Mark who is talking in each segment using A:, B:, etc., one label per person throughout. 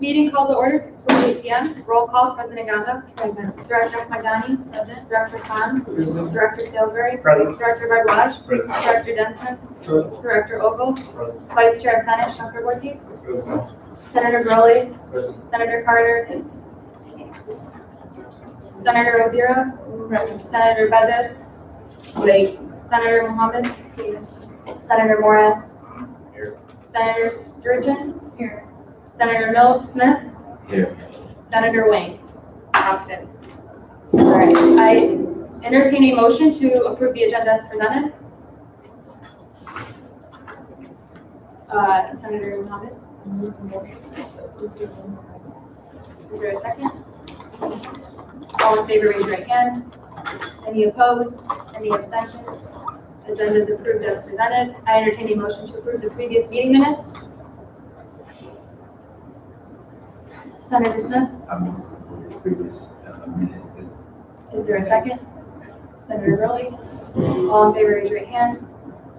A: Meeting called to order, 6:48 p.m. Roll call, President Gonda. Present. Director Ahmadani. Present. Director Khan. Present. Director Salisbury. Present. Director Bardwaj. Present. Director Denson. Present. Director Ogle. Present. Vice Chair of Senate, Chakraborty. Present. Senator Gurley. Present. Senator Carter. Senator Odira. Present. Senator Bezet. Late. Senator Mohammed. Here. Senator Morris. Here. Senator Sturgeon. Here. Senator Smith.
B: Here.
A: Senator Wayne. Absent. All right. I entertain a motion to approve the agenda as presented. Senator Mohammed. Is there a second? All in favor, raise your right hand. Any opposed? Any abstentions? Agenda is approved as presented. I entertain a motion to approve the previous meeting minutes. Senator Smith.
B: The previous minutes
A: Is there a second? Senator Gurley. All in favor, raise your right hand.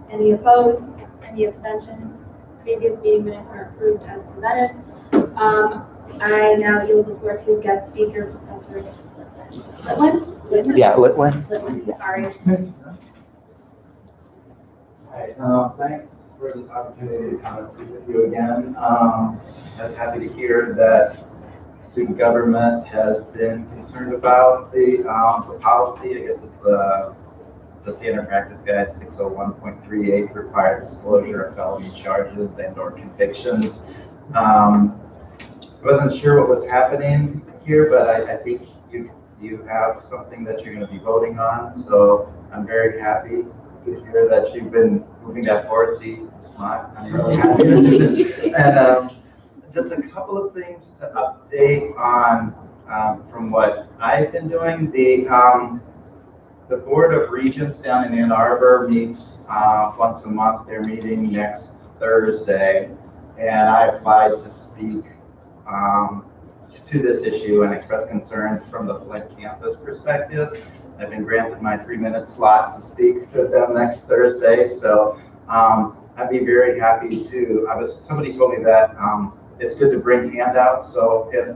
A: Any opposed? Any abstentions? Previous meeting minutes are approved as presented. I now yield the floor to guest speaker, Professor Litwin.
C: Yeah, Litwin.
A: Sorry.
D: Hi, thanks for this opportunity to come and speak with you again. I was happy to hear that student government has been concerned about the policy. I guess it's the standard practice guide 601.38 required disclosure of felony charges and/or convictions. I wasn't sure what was happening here, but I think you have something that you're going to be voting on. So I'm very happy to hear that you've been moving that forward. See, smile. I'm really happy. And just a couple of things to update on from what I've been doing. The Board of Regents down in Ann Arbor meets once a month. They're meeting next Thursday, and I applied to speak to this issue and express concerns from the Flint campus perspective. I've been granted my 3-minute slot to speak to them next Thursday, so I'd be very happy to. Somebody told me that it's good to bring handouts, so if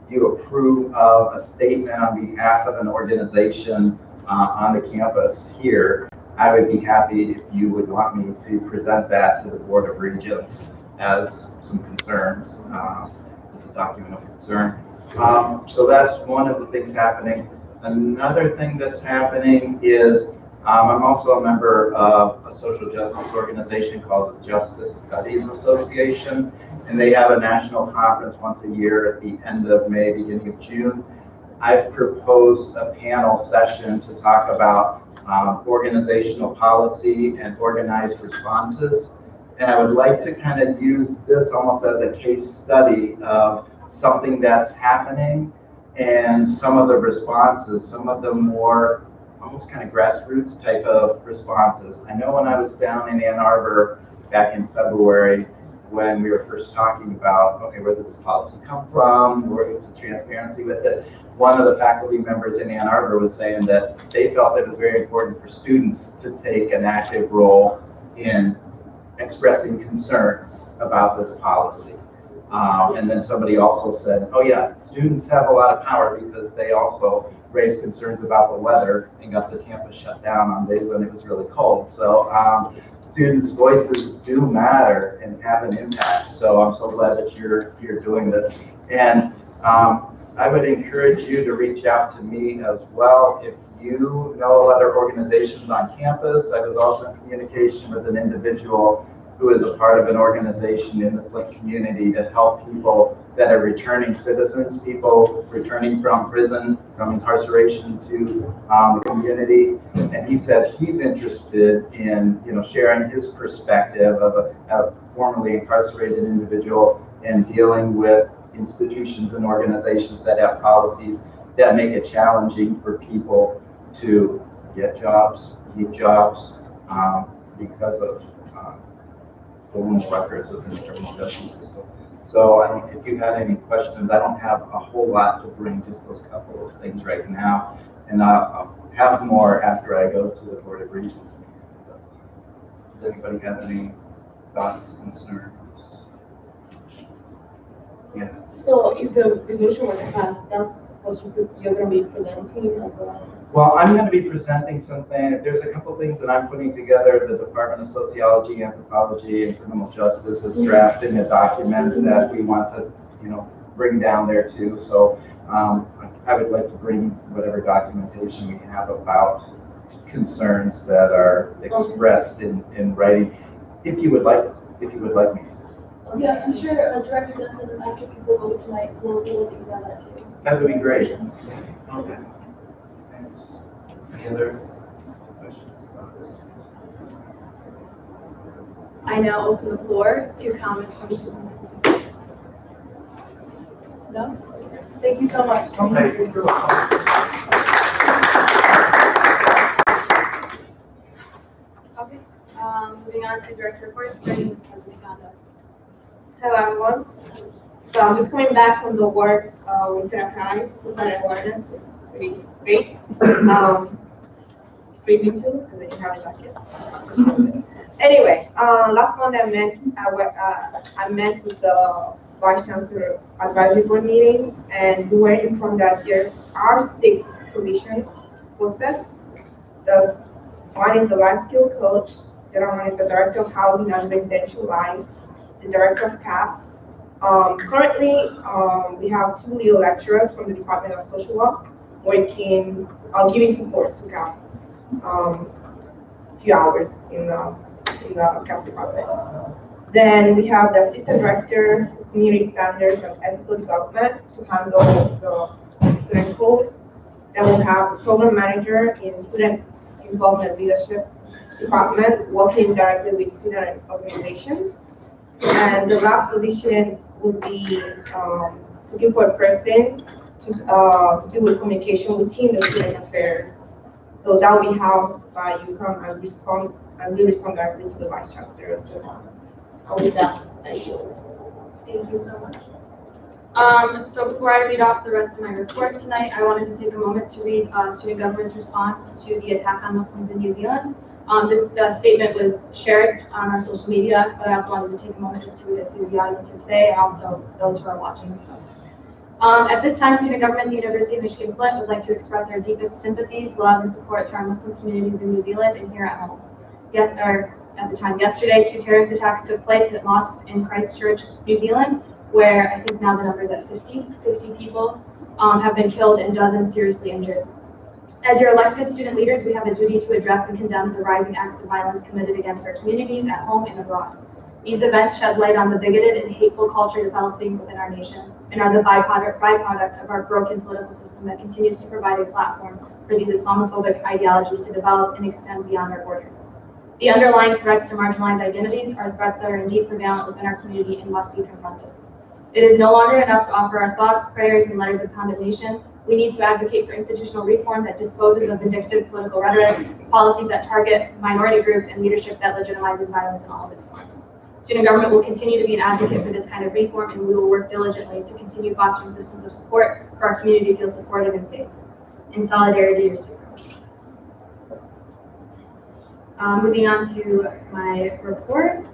D: you approve of a statement on behalf of an organization on the campus here, I would be happy if you would want me to present that to the Board of Regents as some concerns, as a document of concern. So that's one of the things happening. Another thing that's happening is I'm also a member of a social justice organization called the Justice Studies Association, and they have a national conference once a year at the end of May, beginning of June. I've proposed a panel session to talk about organizational policy and organized responses. And I would like to kind of use this almost as a case study of something that's happening and some of the responses, some of the more almost kind of grassroots type of responses. I know when I was down in Ann Arbor back in February, when we were first talking about, okay, where did this policy come from? What's the transparency with it? One of the faculty members in Ann Arbor was saying that they felt it was very important for students to take an active role in expressing concerns about this policy. And then somebody also said, oh yeah, students have a lot of power because they also raised concerns about the weather and got the campus shut down on days when it was really cold. So students' voices do matter and have an impact. So I'm so glad that you're doing this. And I would encourage you to reach out to me as well if you know other organizations on campus. I was also in communication with an individual who is a part of an organization in the Flint community to help people that are returning citizens, people returning from prison, from incarceration to the community. And he said he's interested in sharing his perspective of a formerly incarcerated individual and dealing with institutions and organizations that have policies that make it challenging for people to get jobs, keep jobs, because of stolen records within the criminal justice system. So if you had any questions, I don't have a whole lot to bring, just those couple of things right now. And I'll have more after I go to the Board of Regents. Does anybody have any thoughts, concerns?
A: So if the resolution were to pass, that's what you're going to be presenting as a...
D: Well, I'm going to be presenting something. There's a couple things that I'm putting together. The Department of Sociology, Anthropology, and Criminal Justice is drafting a document that we want to, bring down there too. So I would like to bring whatever documentation we have about concerns that are expressed in writing, if you would like me to.
A: Yeah, I'm sure Director Johnson and after people vote tonight, we'll be looking at that too.
D: That would be great. Okay. Thanks. Any other questions, thoughts?
A: I now open the floor to comments from people. No? Thank you so much.
D: Okay. You're welcome.
A: Okay. Moving on to Director reports, starting with President Gonda. Hello, everyone. So I'm just coming back from the work with High. Suicide awareness was pretty great. It's freezing too because I didn't have a jacket. Anyway, last month I met with the Vice Chancellor Advisory Board meeting, and we were informed that there are 6 positions posted. One is the life skill coach, the other one is the Director of Housing and Residential Life, the Director of CAPS. Currently, we have 2 Leo lecturers from the Department of Social Work working, giving support to CAPS, a few hours in the CAPS department. Then we have the Assistant Director of Community Standards and Ethical Development to handle the student code. Then we'll have the Program Manager in Student Involvement Leadership Department working directly with student organizations. And the last position would be looking for a person to do with communication within the student affairs. So that will be housed by UConn and we respond directly to the Vice Chancellor of UConn. With that, thank you. Thank you so much. So before I read off the rest of my report tonight, I wanted to take a moment to read student government's response to the attack on Muslims in New Zealand. This statement was shared on our social media, but I also wanted to take a moment just to read it to the audience here today and also those who are watching. At this time, student government at the University of Michigan-Flint would like to express our deepest sympathies, love, and support to our Muslim communities in New Zealand and here at home. At the time yesterday, 2 terrorist attacks took place at mosques in Christchurch, New Zealand, where I think now the number is at 50 people have been killed and dozens seriously injured. As your elected student leaders, we have a duty to address and condemn the rising acts of violence committed against our communities at home and abroad. These events shed light on the bigoted and hateful culture developing within our nation and are the byproduct of our broken political system that continues to provide a platform for these Islamophobic ideologies to develop and extend beyond our borders. The underlying threats to marginalized identities are threats that are indeed prevalent within our community and must be confronted. It is no longer enough to offer our thoughts, prayers, and letters of condemnation. We need to advocate for institutional reform that disposes of vindictive political rhetoric, policies that target minority groups, and leadership that legitimizes violence in all of its forms. Student government will continue to be an advocate for this kind of reform, and we will work diligently to continue fostering systems of support for our community to feel supported and safe. In solidarity, your student government. Moving on to my report.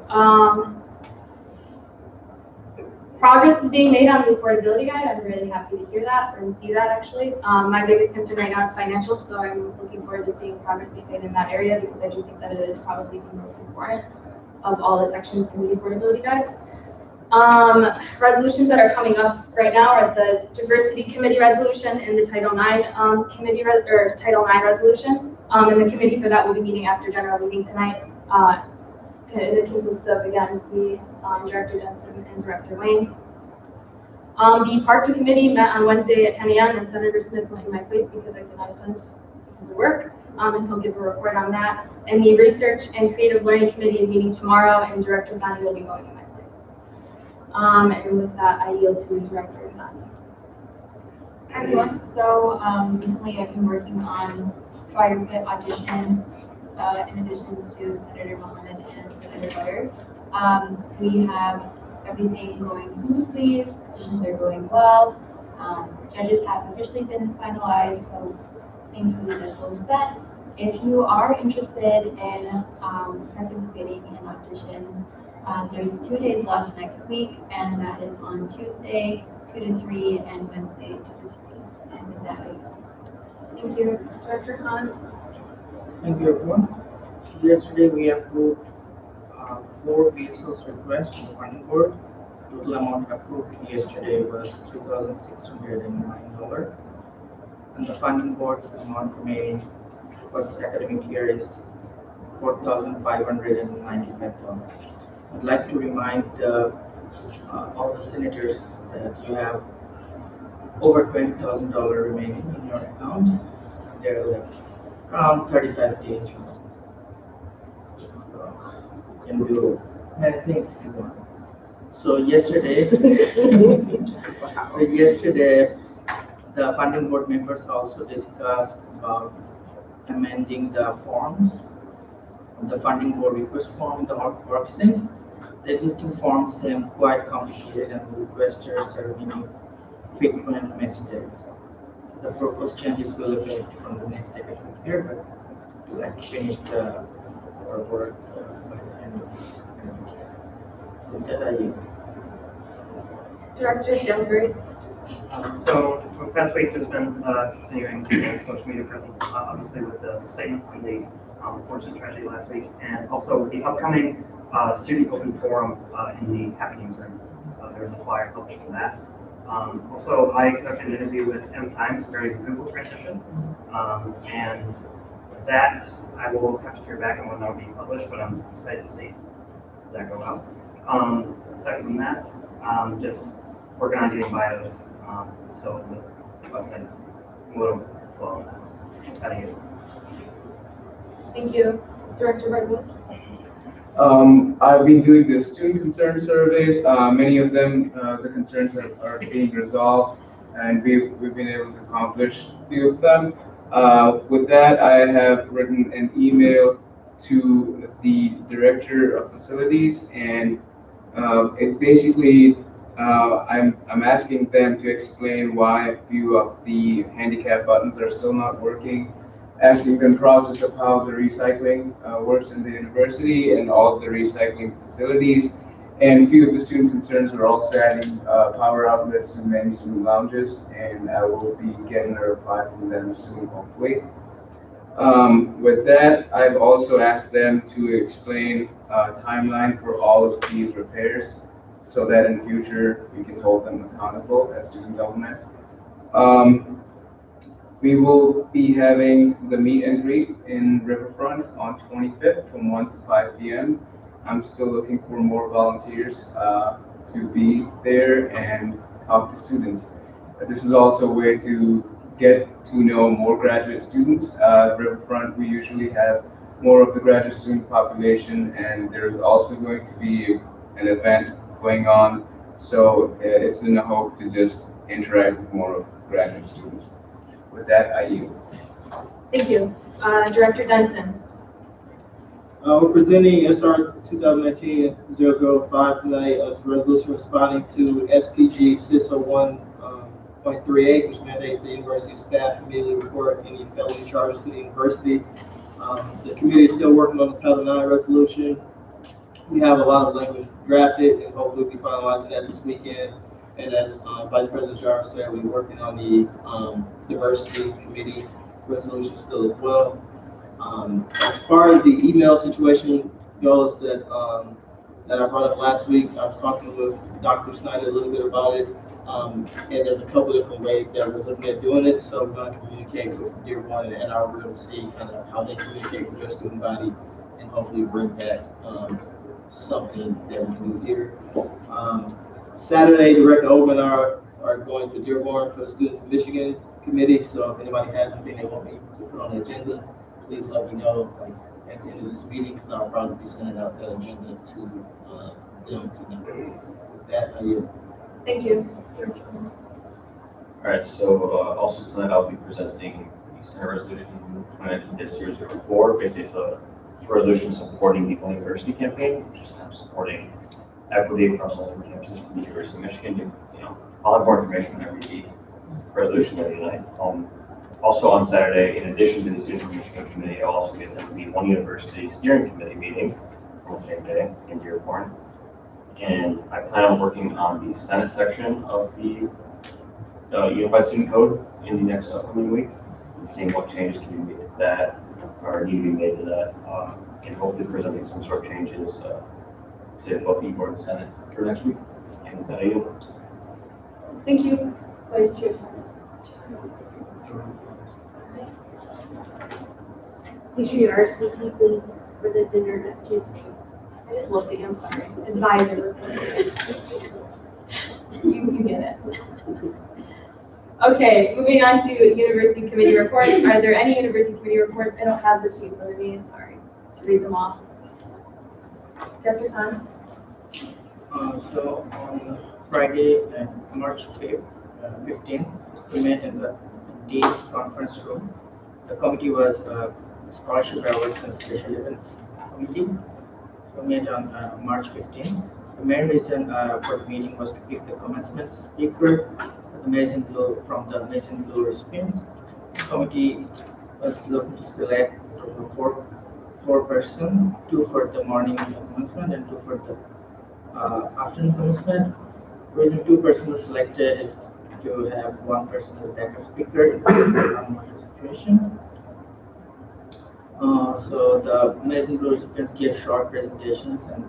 A: Progress is being made on the affordability guide. I'm really happy to hear that and see that actually. My biggest concern right now is financial, so I'm looking forward to seeing progress being made in that area because I do think that it is probably the most important of all the sections in the affordability guide. Resolutions that are coming up right now are the Diversity Committee resolution and the Title IX Title IX resolution. And the committee for that will be meeting after general meeting tonight. It consists of, again, the Director Denson and Director Wayne. The Parking Committee met on Wednesday at 10 a.m. and Senator Smith went in my place because I could not attend because of work, and he'll give a report on that. And the Research and Creative Learning Committee is meeting tomorrow, and Director Bonnie will be going in my place. And with that, I yield to Director Bonnie.
C: Hi everyone. So recently I've been working on fire pit auditions in addition to Senator Mohammed and Senator Butter. We have everything going smoothly, auditions are going well, judges have officially been finalized, so thankfully that's all set. If you are interested in participating in auditions, there's 2 days left next week, and that is on Tuesday, 2 to 3, and Wednesday 2 to 3. And with that, I yield.
A: Thank you. Director Khan?
E: Thank you, everyone. Yesterday, we approved 4 vehicles requests from the funding board. Total amount approved yesterday was $2,609. And the funding board's amount remaining for this academic year is $4,595. I'd like to remind all the senators that you have over $20,000 remaining in your account. There are like around 35 days. You can do many things if you want. So yesterday, the funding board members also discussed about amending the forms, the funding board request form, the worksheet. The existing forms seem quite complicated and the requesters are making frequent mistakes. So the proposed changes will affect from the next academic year, but to like finish our work by the end of this academic year. So that I
A: Director Salisbury?
F: So for the past week, there's been continuing social media presence, obviously with the statement from the unfortunate tragedy last week, and also the upcoming student open forum in the happenings room. There's a flyer published for that. Also, I conducted an interview with M Times regarding Google transition, and that I will have to hear back on when that will be published, but I'm excited to see that go out. Aside from that, just working on getting bios, so the website a little slow. How do you?
A: Thank you. Director Redwood?
G: I've been doing the student concern surveys. Many of them, the concerns are being resolved, and we've been able to accomplish a few of them. With that, I have written an email to the director of facilities, and it basically I'm asking them to explain why a few of the handicap buttons are still not working, asking them the process of how the recycling works in the university and all of the recycling facilities. And a few of the student concerns are also adding power outlets to many student lounges, and I will be getting a reply from them soon, hopefully. With that, I've also asked them to explain a timeline for all of these repairs, so that in future we can hold them accountable as student government. We will be having the meet and greet in Riverfront on 25th from 1 to 5 p.m. I'm still looking for more volunteers to be there and talk to students. This is also a way to get to know more graduate students. Riverfront, we usually have more of the graduate student population, and there's also going to be an event going on. So it's in the hope to just interact with more of graduate students. With that, I yield.
A: Thank you. Director Denson?
H: We're presenting SR 2019-005 tonight as a resolution responding to SPG 601.38, which mandates the university staff immediately report any felony charges to the university. The committee is still working on the Title IX resolution. We have a lot of language drafted, and hopefully we'll be finalizing that this weekend. And as Vice President Jarrett said, we're working on the diversity committee resolution still as well. As far as the email situation goes that I brought up last week, I was talking with Dr. Snyder a little bit about it, and there's a couple different ways that we're looking at doing it. So we're going to communicate with Dearborn and Ann Arbor to see kind of how they communicate with their student body, and hopefully bring back something that we can do here. Saturday, Director Oben are going to Dearborn for the Students in Michigan committee. So if anybody has anything they want me to put on the agenda, please let me know at the end of this meeting, because I'll probably be sending out that agenda to them tonight. With that, I yield.
A: Thank you.
B: All right, so also tonight I'll be presenting the Senate Resolution 2019-004. Basically, it's a resolution supporting the Own University campaign, which is kind of supporting equity across all different campuses from the University of Michigan. I'll have more information whenever you need resolution later tonight. Also on Saturday, in addition to the Students of Michigan Committee, I'll also be attending the One University Steering Committee meeting on the same day in Dearborn. And and I plan on working on the Senate section of the Unified Student Code in the next upcoming week, and seeing what changes can be made to that, or need to be made to that, and hopefully presenting some sort of changes to both the board and Senate for next week. And
A: Thank you, Vice Chair. Make sure you RSVP, please, for the dinner at James Street. I just looked at you, I'm sorry. Advisor. You get it. Okay, moving on to university committee reports. Are there any university committee reports? I don't have the sheet in front of me, I'm sorry to read them off. Dr. Khan?
E: So on Friday, March 5th, 15th, we met in the Dean's conference room. The committee was Scholarship Awards and Special Events Committee. So we met on March 15th. The main reason for the meeting was to pick the commencement speaker from the Amazing Blue recipients. The committee was looking to select four persons, 2 for the morning commencement and 2 for the afternoon commencement. The reason 2 persons were selected is to have 1 person as backup speaker in the unwanted situation. So the Amazing Blue recipients gave short presentations, and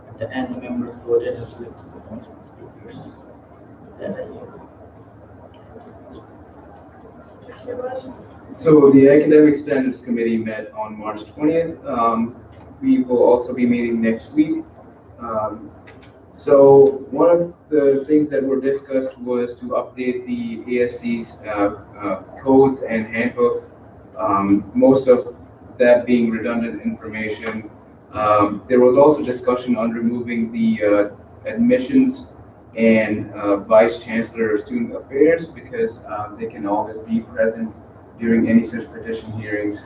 E: at the end the members voted and selected the commencement speakers.
G: So the Academic Standards Committee met on March 20th. We will also be meeting next week. So one of the things that were discussed was to update the ASC's codes and handbook, most of that being redundant information. There was also discussion on removing the admissions and Vice Chancellor of Student Affairs, because they can always be present during any such petition hearings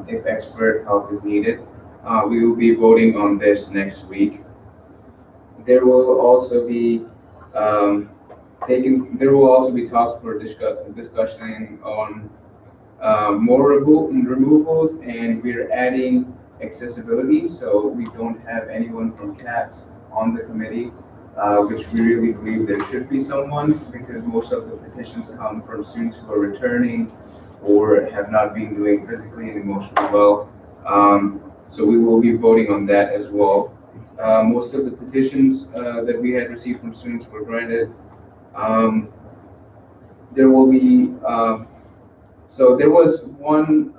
G: if expert help is needed. We will be voting on this next week. There will also be talks for discussion on more removals, and we're adding accessibility. So we don't have anyone from CAPS on the committee, which we really believe there should be someone, because most of the petitions come from students who are returning or have not been doing physically and emotionally well. So we will be voting on that as well. Most of the petitions that we had received from students were granted. There will be, so there was one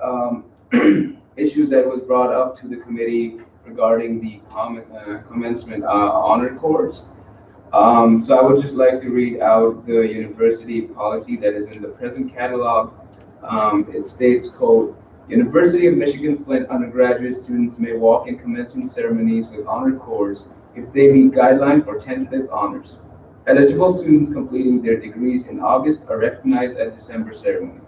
G: issue that was brought up to the committee regarding the commencement honor course. So I would just like to read out the university policy that is in the present catalog. It states, quote, University of Michigan-Flint undergraduate students may walk in commencement ceremonies with honor cords if they meet guidelines for tentative honors. Eligible students completing their degrees in August are recognized at December ceremony.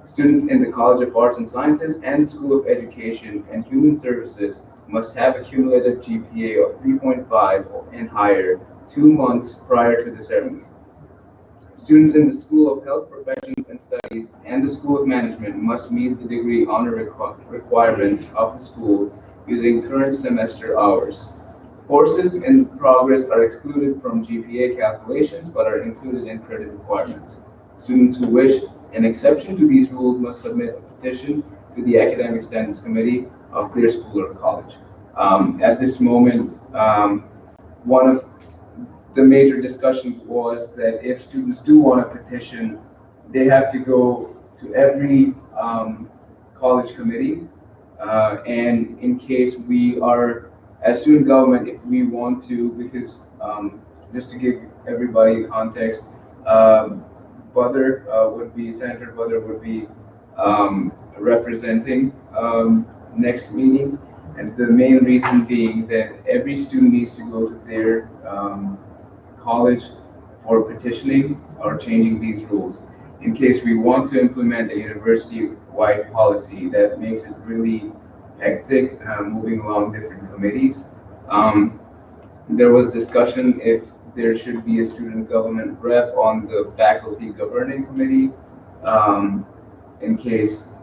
G: Students in the College of Arts and Sciences and the School of Education and Human Services must have a cumulative GPA of 3.5 and higher 2 months prior to the ceremony. Students in the School of Health Professions and Studies and the School of Management must meet the degree honor requirements of the school using current semester hours. Courses in progress are excluded from GPA calculations but are included in credit requirements. Students who wish an exception to these rules must submit a petition to the Academic Standards Committee of their school or college. At this moment, one of the major discussion was that if students do want to petition, they have to go to every college committee. And in case we are, as student government, if we want to, because just to give everybody context, Senator Butler would be representing next meeting. And the main reason being that every student needs to go to their college for petitioning or changing these rules. In case we want to implement a university-wide policy that makes it really hectic, moving along different committees. There was discussion if there should be a student government rep on the faculty governing committee, in case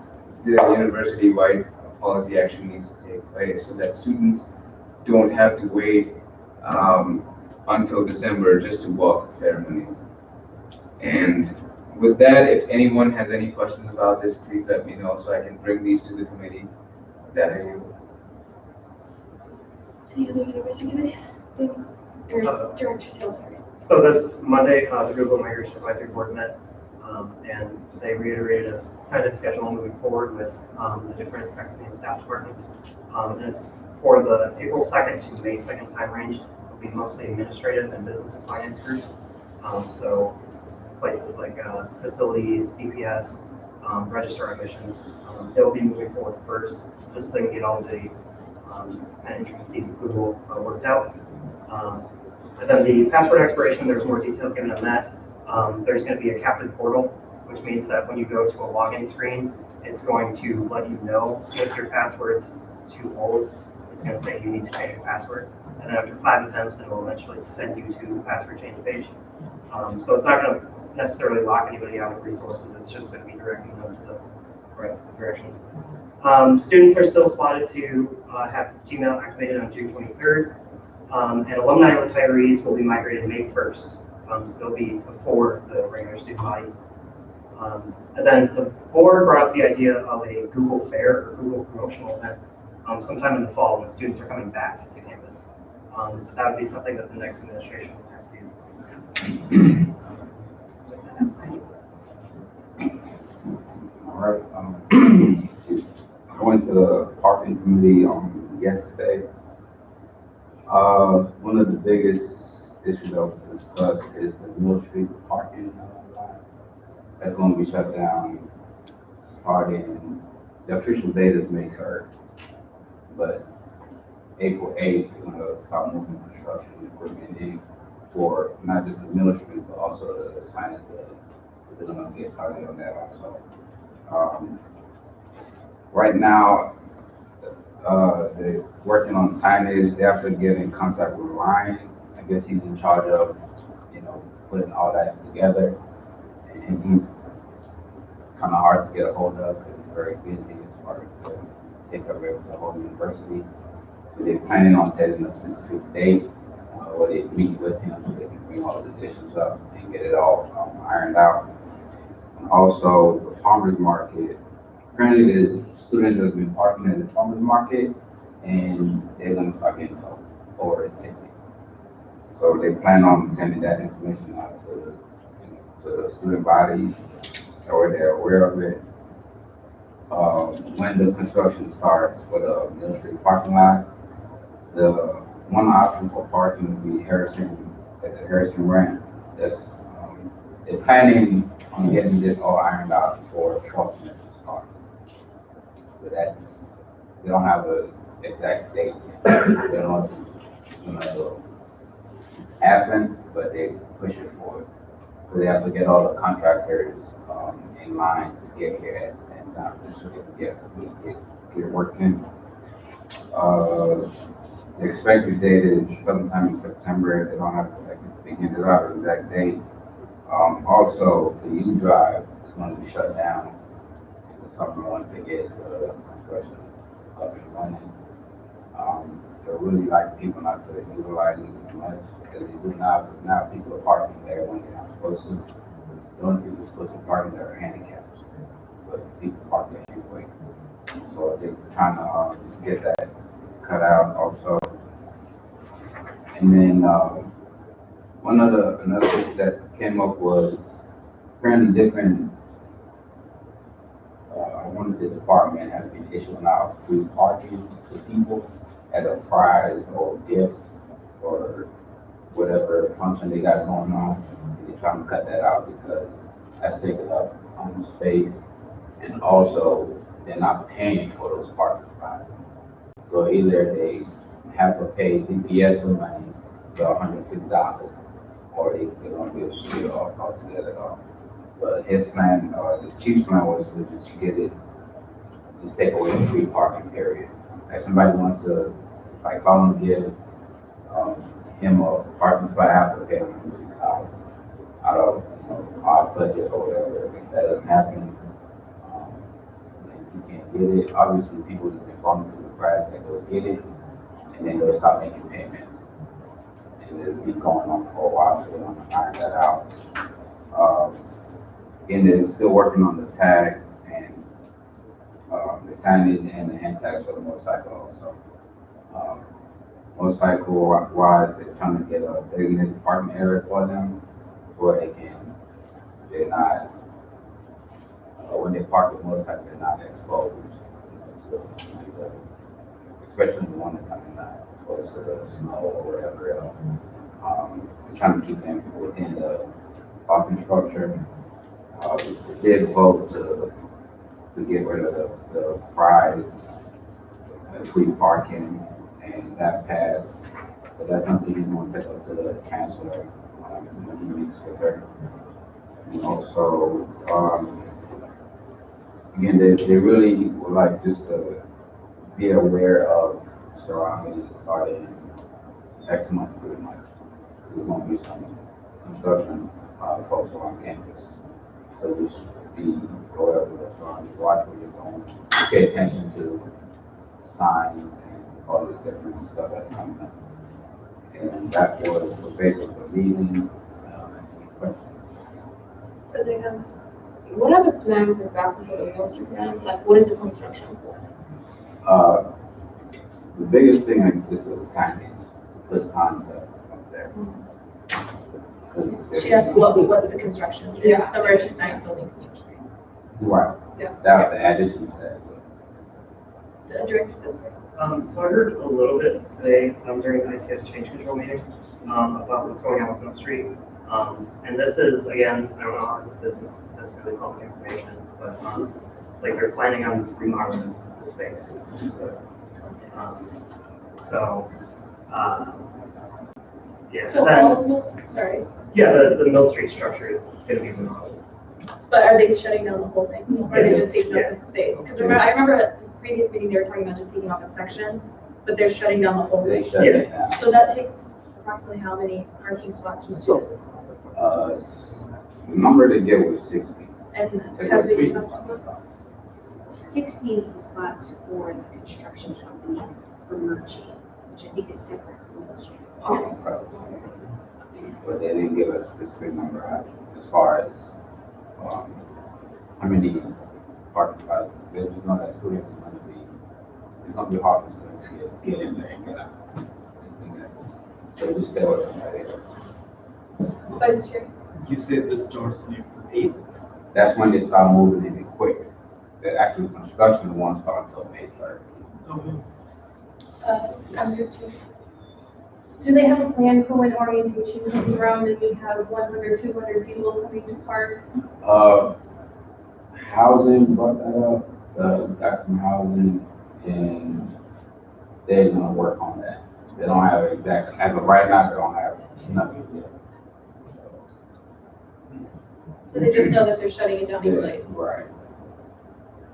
G: the university-wide policy actually needs to take place, so that students don't have to wait until December just to walk the ceremony. And with that, if anyone has any questions about this, please let me know so I can bring these to the committee. That I am.
A: Any other university committees? Director Salisbury.
F: So this Monday, the Google Migration Advisory Board met, and they reiterated a tentative schedule moving forward with the different faculty and staff departments. And it's for the April 2nd to May 2nd time range. It'll be mostly administrative and business and finance groups. So places like facilities, DPS, registrar admissions, they'll be moving forward first, just so they can get all the intricacies of Google worked out. And then the password expiration, there's more details given on that. There's going to be a captain portal, which means that when you go to a login screen, it's going to let you know if your password's too old. It's going to say you need to change your password. And then after 5 attempts, it will eventually send you to the password change page. So it's not going to necessarily lock anybody out of resources. It's just going to be directing them to the right direction. Students are still slotted to have Gmail activated on June 23rd. And alumni retirees will be migrated May 1st. So they'll be before the regular student body. And then the board brought up the idea of a Google Fair or Google promotional event sometime in the fall when students are coming back to campus. That would be something that the next administration will have to discuss.
I: All right. I went to the parking committee yesterday. One of the biggest issues that was discussed is the Mill Street parking lot. That's going to be shut down starting, the official date is May 3rd. But April 8th, we're going to start moving construction equipment in for not just the Mill Street, but also the signage. They're going to get started on that also. Right now, they're working on signage. They have to get in contact with Ryan. I guess he's in charge of, putting all that together. And he's kind of hard to get a hold of because he's very busy as far as to take over the whole university. So they're planning on setting a specific date where they meet with him so they can bring all these issues up and get it all ironed out. And also, the farmers market. Apparently, there's students that have been parking at the farmers market, and they're going to start getting told over a ticket. So they plan on sending that information out to the student body, or they're aware of it. When the construction starts for the Mill Street parking lot, the one option for parking would be at the Harrison ramp. They're planning on getting this all ironed out before fall semester starts. But they don't have an exact date. They don't know if it's going to happen, but they push it forward. So they have to get all the contractors in line to get here at the same time, just so they can get working. The expected date is sometime in September. They don't have they can get out an exact date. Also, the U Drive is going to be shut down in the summer once they get the construction up and running. They really like people not to utilize it as much as they do now. Because now people are parking there when they're not supposed to. The only people supposed to park there are handicapped, but people park there anyway. So they're trying to get that cut out also. And then another issue that came up was apparently different. I want to say department has been issuing out free parking to people as a prize or gift or whatever function they got going on. They're trying to cut that out because that's taking up space, and also they're not paying for those parking spots. So either they have to pay DPS the money, the $150, or they're going to be able to get it off altogether at all. But his plan, the chief's plan was to just take away the free parking period. If somebody wants to, call and give him a parking spot, I have to pay him $150 out of our budget or whatever. If that doesn't happen, then you can't get it. Obviously, people have been falling through the cracks, that they'll get it, and then they'll stop making payments. and it'll be going on for a while, so we want to iron that out. And then still working on the tags and the signage and the hand tags for the motorcycle also. Motorcycle wise, they're trying to get a designated parking area for them where they're not, when they park the motorcycle, they're not exposed, especially in the wintertime, they're not exposed to the snow or whatever else. We're trying to keep them within the parking structure. We did vote to get rid of the prize free parking, and that passed. So that's something he's going to take up to the chancellor when he meets with her. And also, again, they really would like just to be aware of surroundings starting next month, pretty much. There's going to be some construction folks around campus. So just be aware of the surroundings, watch where you're going, pay attention to signs and all this different stuff that's coming up. And that was the basis of the meeting.
A: What are the plans exactly for the Mill Street plan? Like, what is the construction for?
I: The biggest thing is the signage, the signs up there.
A: She asked what's the construction? Yeah. The merchant sign building construction.
I: Right.
A: Yeah.
I: That was the addition said.
A: The director said.
F: So I heard a little bit today during the ITS change control meeting about what's going on with Mill Street. And this is, again, I don't know if this is necessarily public information, but like they're planning on remodeling the space. Yeah.
A: So
F: then,
A: all of this, sorry.
F: Yeah, the Mill Street structure is going to be remodeled.
A: But are they shutting down the whole thing? Or are they just taking
F: Yeah.
A: up the space? Because I remember at the previous meeting, they were talking about just taking off a section, but they're shutting down the whole
I: They
A: thing.
I: shut it down.
A: So that takes approximately how many parking spots for students?
I: The number they get was 60.
A: And
I: Take
A: have
I: away
A: they
I: 60.
A: talked about?
J: 60 is the spots for the construction company for merging, which I think is separate from Mill Street.
I: But they didn't give us a specific number as far as how many parking spots. They just know that students are going to be, it's going to be hard for students to get in there and get out. So just stay away from that area.
A: Vice Chair.
K: You said the starts in April 8th.
I: That's when they start moving in quick. The actual construction won't start until May 3rd.
A: Do they have a plan for when orientation comes around and we have 100, 200 people coming to park?
I: Housing brought that up, got some housing, and they're gonna work on that. They don't have exact, as of right now, they don't have nothing yet.
A: So they just know that they're shutting it down anyway?
I: Right.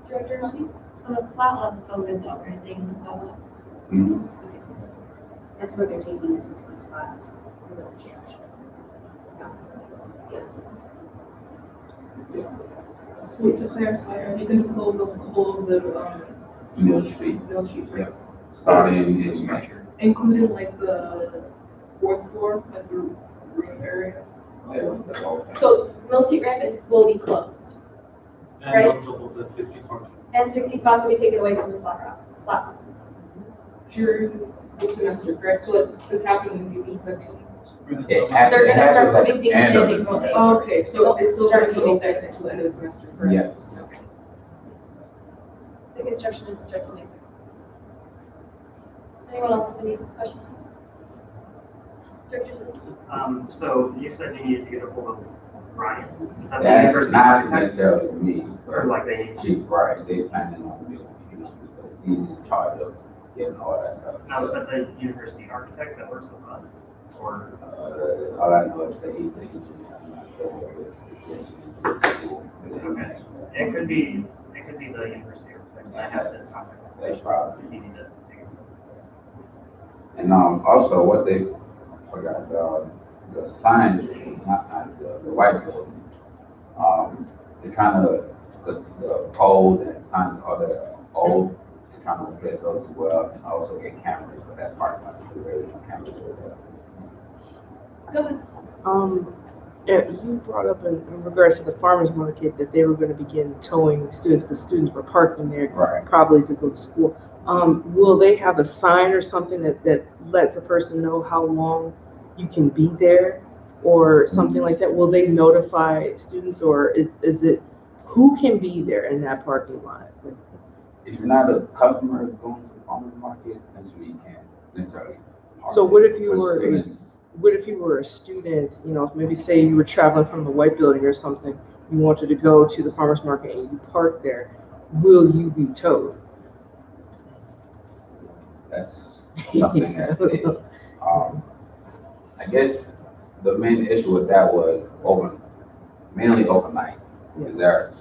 A: Director Lonnie?
C: So the flat lot's still good though, right? They use the flat lot.
I: Mhm.
J: That's where they're taking the 60 spots for the construction.
L: So to clarify, are you going to close the whole of the
I: Mill Street,
L: Mill Street, right?
I: yep. Starting in May.
L: Including like the fourth floor, like the room area?
I: Yeah, the whole thing.
A: So Mill Street ramp will be closed,
K: And
A: Right.
K: on top of that, 60 parking.
A: and 60 spots will be taken away from the flat.
L: During the semester, correct? So it's happening in these activities?
I: It
A: They're gonna start
I: happens at
A: putting
I: the
A: things
I: end of
A: in
I: the
A: these
I: semester.
L: Okay, so it's still going to
A: Starting
L: be open until the end of the semester, correct?
I: Yes.
L: Okay.
A: The construction doesn't start till May. Anyone else have any questions? Director Sims?
F: So you said you needed to get a hold of Ryan. Is that the
I: That's
F: university
I: not
F: architect?
I: necessarily me,
F: Or like they need to?
I: she's right, they planning on building Mill Street, but he's in charge of getting all that stuff.
F: Now, is that the university architect that works with us? Or,
I: All I know is that he's the engineer, I'm not sure what his
F: okay, it could be the university architect. I have this contact.
I: That's probably.
F: If you need to take it.
I: And also what they forgot, the signs, not signs, the white building. They're trying to, the poles and signs are the old, they're trying to replace those as well, and also get cameras for that parking lot, so there is no cameras over there.
A: Go ahead.
M: You brought up in regards to the farmer's market that they were going to begin towing students because students were parking there
I: Right.
M: probably to go to school. Will they have a sign or something that lets a person know how long you can be there or something like that? Will they notify students or is it who can be there in that parking lot?
I: If you're not a customer going to the farmer's market, essentially you can't necessarily. park
M: So what if you
I: for
M: were
I: students.
M: what if you were a student, you know, maybe say you were traveling from the White Building or something, you wanted to go to the farmer's market and you parked there, will you be towed?
I: That's something that they, I guess the main issue with that was mainly overnight. Because there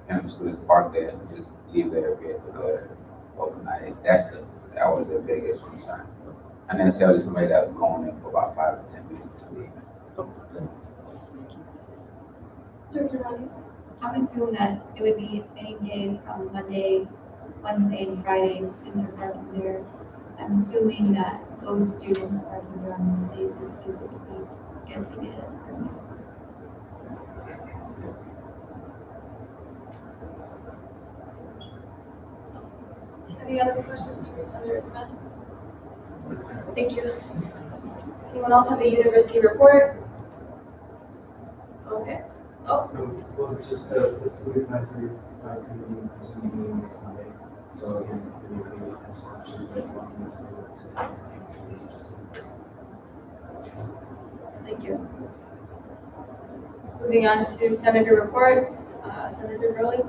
I: are students park there and just leave their vehicle there overnight. That was their biggest concern. Not necessarily somebody that was going in for about 5 to 10 minutes to leave.
A: Dr. Ronnie?
C: I'm assuming that it would be any day from Monday, Wednesday, and Friday, students are parking there. I'm assuming that those students parking there on those days would specifically get to get it.
A: Any other questions for Senator Smith? Thank you. Anyone else have a university report? Okay. Oh,
K: Well, just the food advisory committee is meeting next Monday. So again, if anybody has questions that you want me to answer, just.
A: thank you. Moving on to Senator reports. Senator Gurley.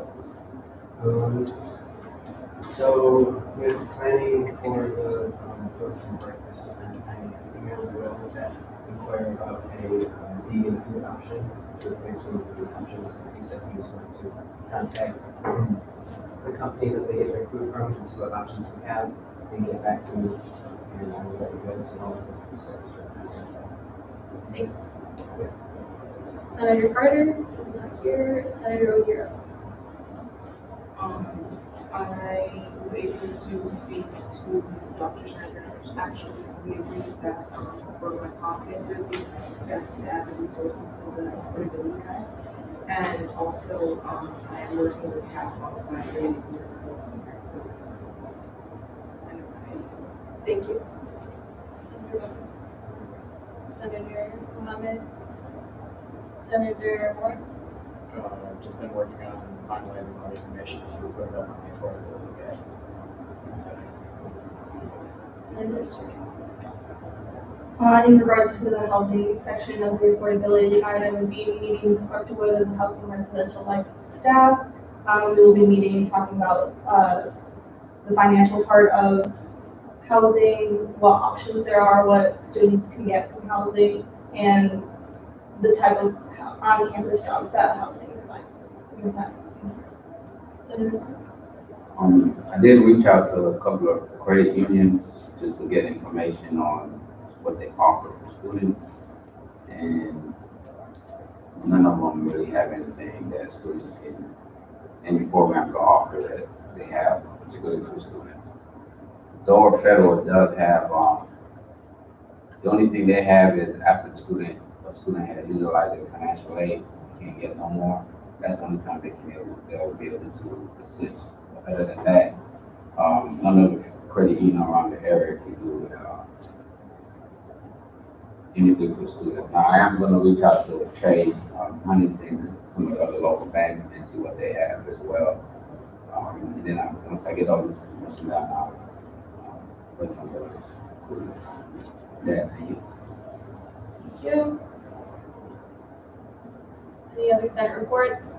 K: So with planning for the folks in breakfast event, I emailed Will to inquire about a vegan food option to replace one of the food options. And he said he was going to contact the company that they get their food from to see what options we have and get back to me. And I will let you guys know what he says.
A: Thank you. Senator Carter is not here. Senator Ojiro.
L: I was able to speak to Dr. Schneider. Actually, we agreed that for my caucus, it would be best to add the resources to the Affordability Act. And also, I am working with CAPA by creating the proposal breakfast.
A: Thank you. Senator Mohammed. Senator Morris.
K: Just been working on finalizing all the information to put it up on the affordability act.
A: Senator Stewart.
N: In regards to the housing section of the affordability guide, I would be meeting with Dr. Wood and the Housing Residential Life staff. We will be meeting talking about the financial part of housing, what options there are, what students can get from housing, and the type of on-campus jobs that housing provides.
I: I did reach out to a couple of credit unions just to get information on what they offer for students, and none of them really have anything that students can, any program to offer that they have, particularly for students. Though Federal does have, the only thing they have is after a student has utilized their financial aid, can't get no more. That's the only time they'll be able to assist. But other than that, none of the credit union around the area can do anything for students. Now, I am going to reach out to Chase, Huntington, some of the other local banks and see what they have as well. And then once I get all this information down, I'll let them know. Yeah, thank you.
A: Thank you. Any other Senate reports?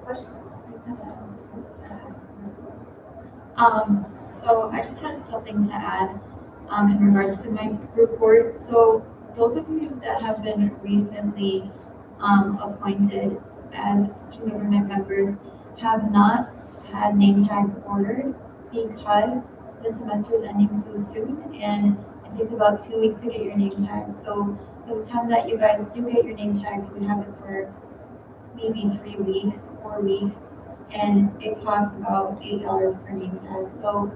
A: Questions?
C: So I just had something to add in regards to my report. So those of you that have been recently appointed as student government members have not had name tags ordered because the semester is ending so soon and it takes about 2 weeks to get your name tags. So by the time that you guys do get your name tags, you have it for maybe 3 weeks, 4 weeks, and it costs about $8 per name tag. So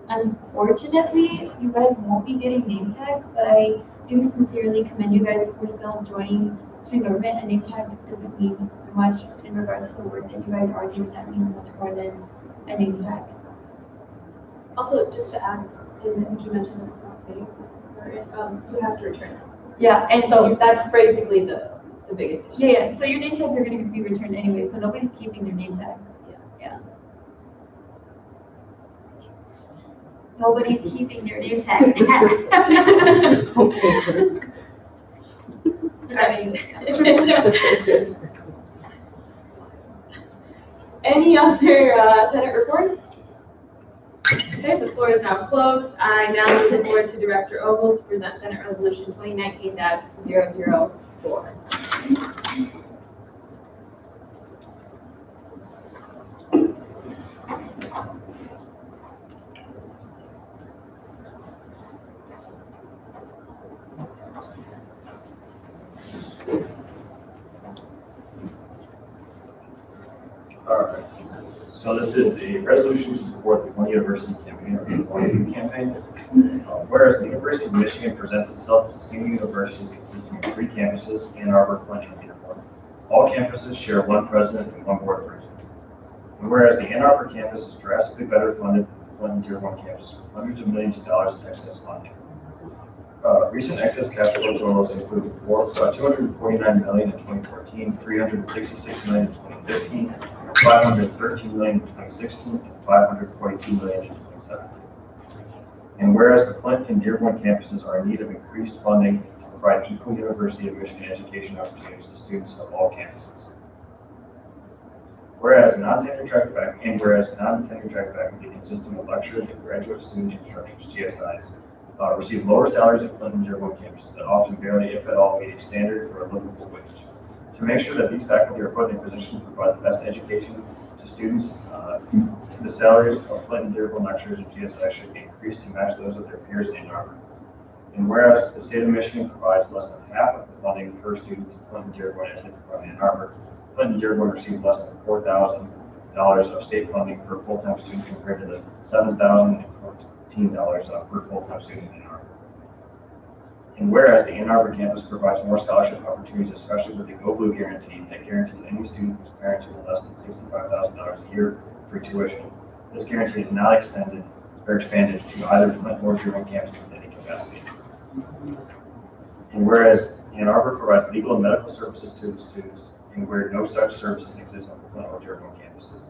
C: Unfortunately, you guys won't be getting name tags, but I do sincerely commend you guys for still joining student government. A name tag doesn't mean much in regards to the work that you guys are doing. That means much more than a name tag.
A: Also, just to add, and I think you mentioned this last thing, you have to return it.
C: Yeah, and
A: So that's basically the biggest issue.
C: yeah. So your name tags are going to be returned anyway, so nobody's keeping their name tag. Yeah. Nobody's keeping their name tag.
A: Any other Senate report? Okay, the floor is now closed. I now move the board to Director Ogle to present Senate Resolution 2019-004.
B: All right. So this is a resolution to support the One University campaign, or the One U campaign. Whereas the University of Michigan presents itself as a single university consisting of 3 campuses, Ann Arbor, Flint, and Dearborn. All campuses share one president and one board of regents. And whereas the Ann Arbor campus is drastically better funded than the Flint and Dearborn campus with hundreds of millions of dollars in excess funding. Recent excess cash flow totals include $249 million in 2014, $366 million in 2015, $513 million in 2016, and $542 million in 2017. And whereas the Flint and Dearborn campuses are in need of increased funding to provide equal University of Michigan education opportunities to students of all campuses. Whereas non-tenure track faculty consisting of lecturers and graduate student instructors, GSIs, receive lower salaries at Flint and Dearborn campuses that often barely, if at all, meet a standard for a livable wage. To make sure that these faculty are put in a position to provide the best education to students, the salaries of Flint and Dearborn lecturers and GSI should be increased to match those of their peers in Ann Arbor. And whereas the state of Michigan provides less than half of the funding per student to Flint and Dearborn as they provide in Ann Arbor, Flint and Dearborn receive less than $4,000 of state funding per full-time student compared to the $7,014 per full-time student in Ann Arbor. And whereas the Ann Arbor campus provides more scholarship opportunities, especially with the Go Blue guarantee that guarantees any student whose parents earn less than $65,000 a year free tuition, this guarantee is not expanded to either Flint or Dearborn campus with any capacity. And whereas Ann Arbor provides legal and medical services to the students, and where no such services exist on the Flint or Dearborn campuses.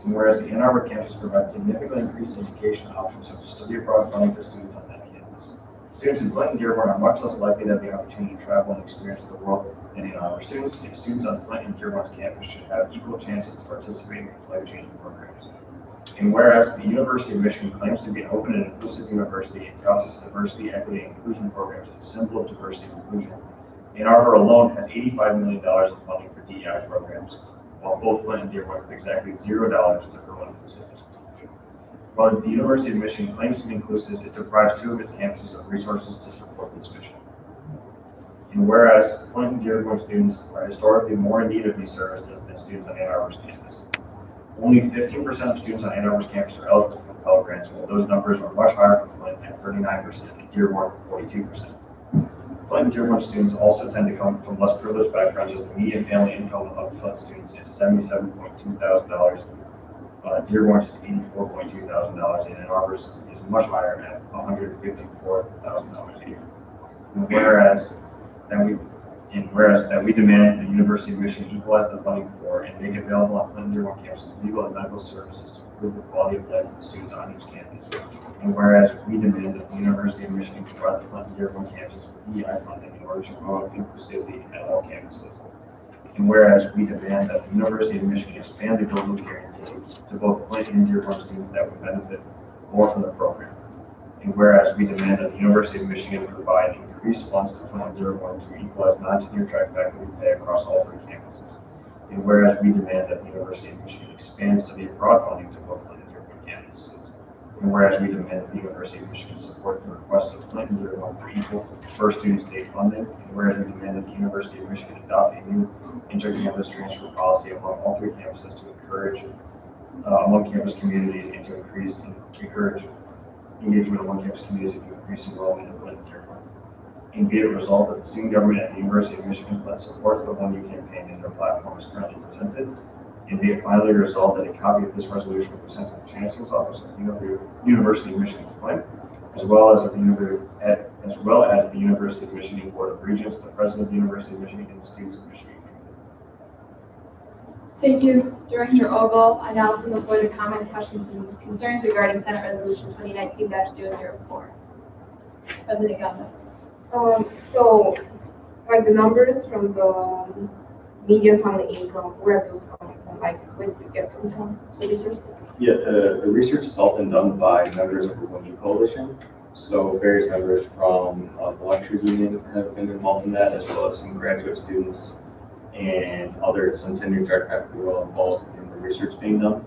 B: And whereas the Ann Arbor campus provides significantly increased education options such as study abroad funding for students on that campus. Students in Flint and Dearborn are much less likely to have the opportunity to travel and experience the world than Ann Arbor students, and students on Flint and Dearborn's campus should have equal chances to participate in its life-changing programs. And whereas the University of Michigan claims to be an open and inclusive university and touts its diversity, equity, and inclusion programs as a symbol of diversity and inclusion, Ann Arbor alone has $85 million in funding for DEI programs, while both Flint and Dearborn have exactly $0 to promote inclusivity. While the University of Michigan claims to be inclusive, it deprives 2 of its campuses of resources to support this mission. And whereas Flint and Dearborn students are historically more in need of these services than students on Ann Arbor's campus. Only 15% of students on Ann Arbor's campus are eligible for Pell Grants, while those numbers are much higher for Flint at 39% and Dearborn 42%. Flint and Dearborn students also tend to come from less privileged backgrounds, as the median family income of Flint students is $77.2 thousand. Dearborn's is $84.2 thousand, and Ann Arbor's is much higher at $154,000 a year. And whereas that we demand the University of Michigan equalize the funding for and make available on Flint and Dearborn campuses legal and medical services to improve the quality of life of the students on each campus. And whereas we demand that the University of Michigan provide the Flint and Dearborn campuses with DEI funding in order to promote inclusivity at all campuses. And whereas we demand that the University of Michigan expand the Go Blue guarantee to both Flint and Dearborn students that would benefit more from the program. And whereas we demand that the University of Michigan provide increased funds to Flint and Dearborn to equalize non-tenure track faculty pay across all 3 campuses. And whereas we demand that the University of Michigan expand study abroad funding to both Flint and Dearborn campuses. And whereas we demand that the University of Michigan support the request of Flint and Dearborn for equal per-student state funding. And whereas we demand that the University of Michigan adopt a new inter-campus transfer policy among all 3 campuses to encourage among campus communities and to encourage engagement among campus communities to increase enrollment in Flint and Dearborn. And be it resolved that the student government at the University of Michigan-Flint supports the One U campaign as their platform is currently presented. And be it finally resolved that a copy of this resolution will be sent to the Chancellor's Office of the University of Michigan-Flint, as well as the University of Michigan Board of Regents, the President of the University of Michigan, and the students of Michigan.
A: Thank you, Director Ogle. I now open the floor to comments, questions, and concerns regarding Senate Resolution 2019-004. President Gamba.
L: So, like the numbers from the median family income, where are those coming from? Like, where do you get them from? The resources?
B: Yeah, the research has all been done by members of the One U Coalition. So various members from the lectures union have been involved in that, as well as some graduate students and some tenured direct faculty were all involved in the research being done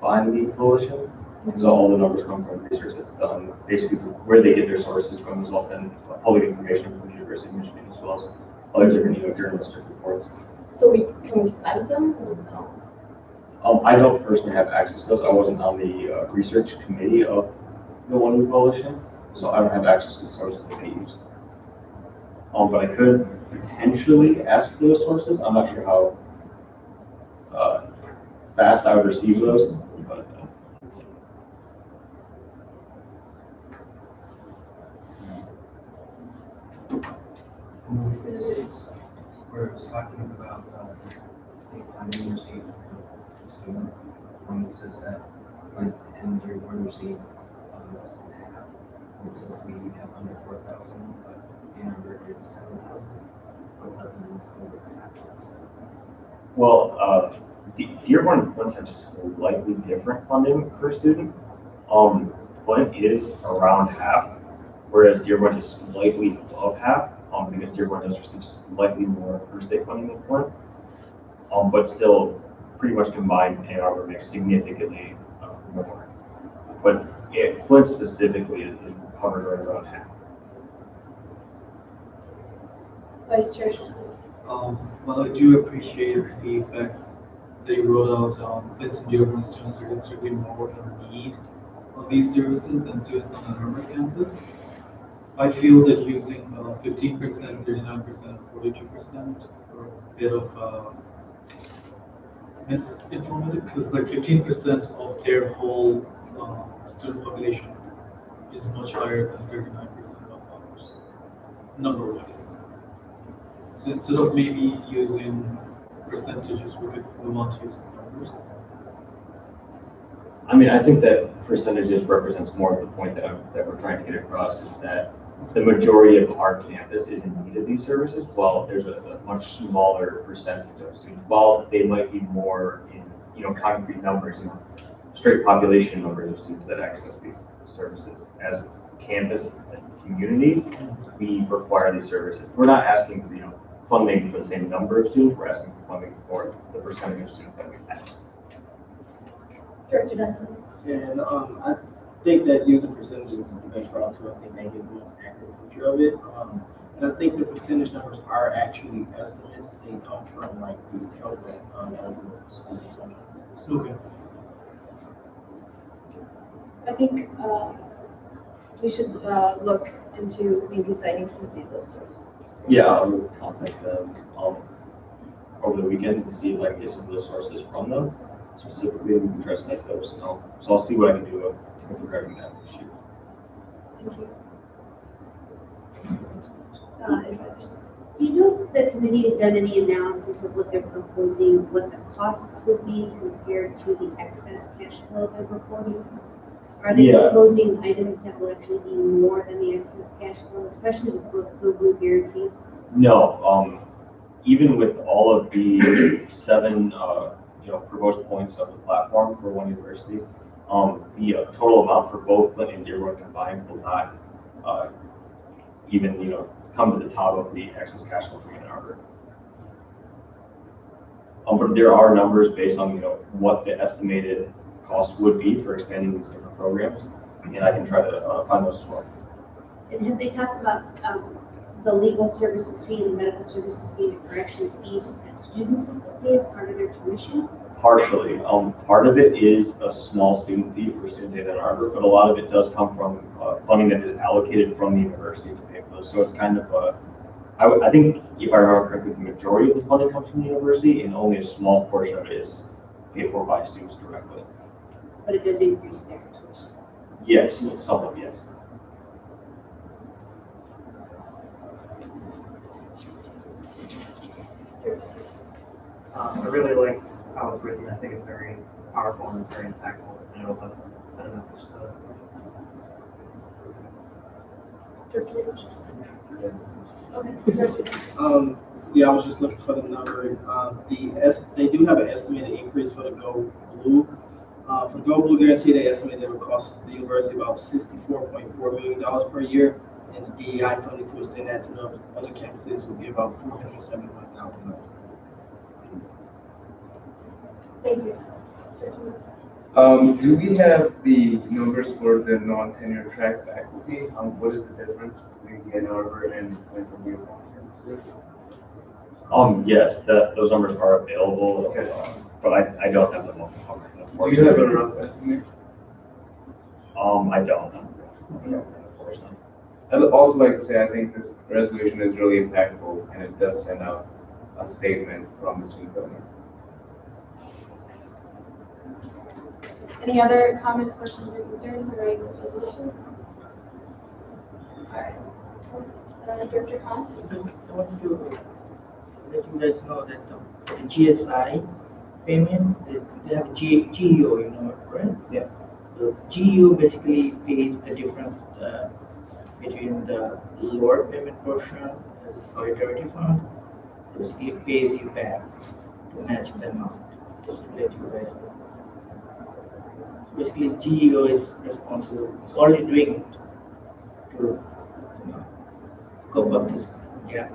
B: by the coalition. Because all the numbers come from research that's done. Basically, where they get their sources from is often public information from the University of Michigan, as well as other different journalistic reports.
L: So can we cite them or no?
B: I don't personally have access to those. I wasn't on the research committee of the One U Coalition, so I don't have access to the sources that they use. But I could potentially ask for those sources. I'm not sure how fast I would receive those, but let's see.
K: Where it's talking about this state funding or state student, it says that Flint and Dearborn receive less than half. And it says we have under 4,000, but the number is 7,000. But Pleasant is over half.
B: Well, Dearborn and Flint have slightly different funding per student. Flint is around half, whereas Dearborn is slightly above half. Because Dearborn does receive slightly more per state funding than Flint, but still pretty much combined Ann Arbor makes significantly more. But Flint specifically is covered right around half.
A: Vice Chair.
O: Well, I do appreciate the fact that you wrote out Flint and Dearborn students are districtly more in need of these services than students on Ann Arbor's campus. I feel that using 15%, 39%, 42% are a bit of misinformative because like 15% of their whole student population is much higher than 39% of ours, number-wise. So instead of maybe using percentages, we could move on to using numbers.
B: I mean, I think that percentages represents more of the point that we're trying to get across is that the majority of our campus is in need of these services, while there's a much smaller percentage of students. While they might be more in, concrete numbers, straight population numbers of students that access these services. As campus and community, we require these services. We're not asking for, funding for the same number of students. We're asking for funding for the percentage of students that we have.
A: Director Denson.
H: And I think that using percentages is the best route to, I think, make it the most accurate picture of it. And I think the percentage numbers are actually estimates. They come from like the Pell Grant eligible students on campus.
O: Okay.
A: I think we should look into maybe citing some of these sources.
B: Yeah, I'll contact them over the weekend and see if I can get some of those sources from them. Specifically, we can try to cite those. So I'll see what I can do regarding that issue.
A: Thank you.
J: Do you know if the committee has done any analysis of what they're proposing, what the costs would be compared to the excess cash flow they're reporting? Are they proposing items that will actually be more than the excess cash flow, especially with the Blue Guarantee?
B: No, even with all of the 7 proposed points of the platform for one university, the total amount for both Flint and Dearborn combined will not even come to the top of the excess cash flow for Ann Arbor. But there are numbers based on what the estimated cost would be for expanding these different programs, and I can try to find those as well.
J: And have they talked about the legal services fee and the medical services fee and corrections fees that students have to pay as part of their tuition?
B: Partially. Part of it is a small student fee for students in Ann Arbor, but a lot of it does come from funding that is allocated from the university to pay for those. So it's kind of I think if I remember correctly, the majority of the funding comes from the university, and only a small portion of it is paid for by students directly.
J: But it does increase their tuition.
B: Yes, somewhat, yes.
F: I really like how it's written. I think it's very powerful and it's very impactful, and it'll help send a message to
H: Yeah, I was just looking for the number. They do have an estimated increase for the Go Blue. For Go Blue Guarantee, they estimate that it will cost the university about $64.4 million per year, and the DEI funding to extend that to the other campuses would be about $471,000.
A: Thank you.
G: Do we have the numbers for the non-tenure track faculty? What is the difference between Ann Arbor and Columbia campuses?
B: Yes, those numbers are available,
G: Okay.
B: But I don't have them on the top of my head.
G: Do you have a rough estimate?
B: I don't.
G: I'd also like to say I think this resolution is really impactful and it does send out a statement from the student government.
A: Any other comments, questions, or concerns regarding this resolution? All right. Director Khan?
E: I want to let you guys know that the GSI payment, they have GEO, you know, right?
G: Yeah.
E: So GEO basically pays the difference between the lower payment portion as a solidarity fund. It basically pays you back to match the amount, just to let you guys know. So basically GEO is responsible, it's already doing it to cope up this gap.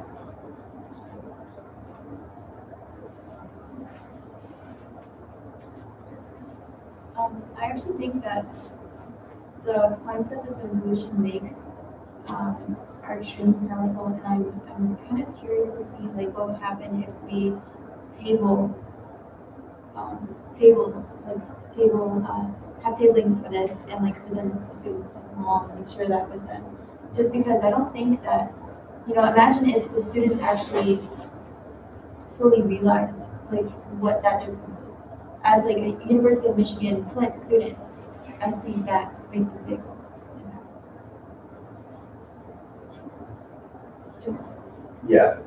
C: I actually think that the points that this resolution makes are extremely powerful, and I'm kind of curious to see like what would happen if we have tabling for this and like present it to students at home and share that with them. Just because I don't think that, imagine if the students actually fully realize like what that difference is. As like a University of Michigan-Flint student, I think that makes a big impact.
B: Yeah.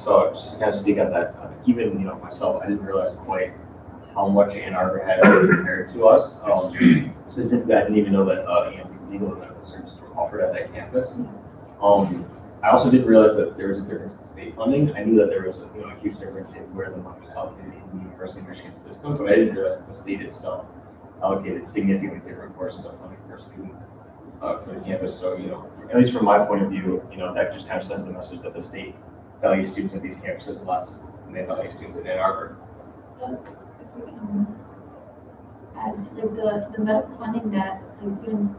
B: So just to kind of speak on that, even myself, I didn't realize quite how much Ann Arbor had compared to us. Specifically, I didn't even know that these legal and medical services were offered at that campus. I also didn't realize that there was a difference in state funding. I knew that there was a huge difference in where the money was allocated in the University of Michigan system, but I didn't realize that the state itself allocated significantly different portions of funding per student to the campus. So, at least from my point of view, that just kind of sends the message that the state values students at these campuses less than they value students in Ann Arbor.
C: If we can add, like the medical funding that like students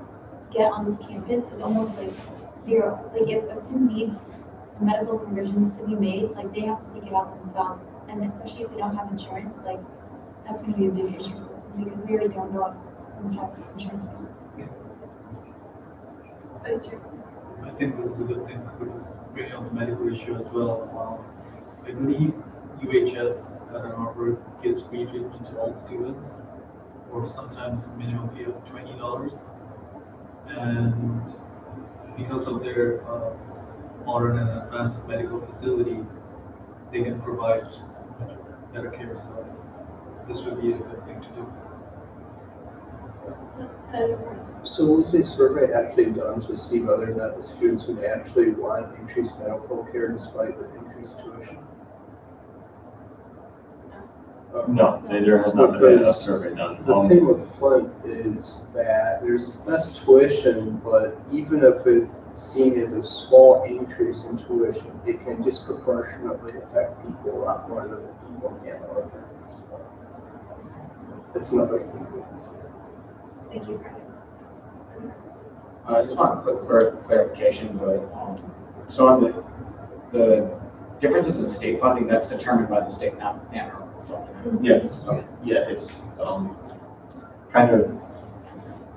C: get on this campus is almost like zero. Like if a student needs medical conversions to be made, like they have to seek it out themselves. And especially if they don't have insurance, like that's going to be a big issue for them because we already don't know if someone's have insurance or not.
A: That's true.
O: I think this is a good thing because bringing up the medical issue as well. I believe UHS at Ann Arbor gives free treatment to all students, or sometimes minimum fee of $20. And because of their modern and advanced medical facilities, they can provide better care. So this would be a good thing to do.
K: So was a survey actually done to see whether or not the students would actually want increased medical care despite the increased tuition?
B: No, there has not been a survey done.
K: The thing with Flint is that there's less tuition, but even if it's seen as a small increase in tuition, it can disproportionately affect people a lot more than the people in Ann Arbor. So that's another thing we consider.
A: Thank you.
P: I just want a quick clarification, but so on the differences in state funding, that's determined by the state, not the town.
B: Yes, yeah, it's kind of,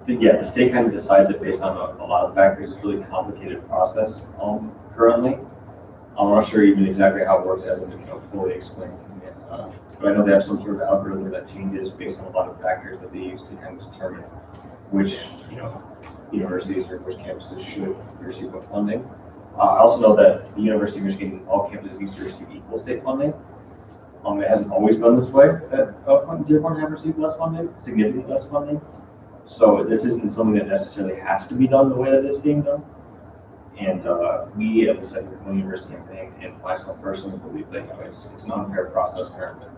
B: the state kind of decides it based on a lot of factors. It's a really complicated process currently. I'm not sure even exactly how it works, hasn't been fully explained to me. But I know they have some sort of algorithm that changes based on a lot of factors that they use to kind of determine which universities or which campuses should receive what funding. I also know that the University of Michigan, all campuses used to receive equal state funding. It hasn't always been this way, that Dearborn have received less funding, significantly less funding. So this isn't something that necessarily has to be done the way that it's being done. And we at the Second University campaign, and myself personally, believe that it's an unfair process currently.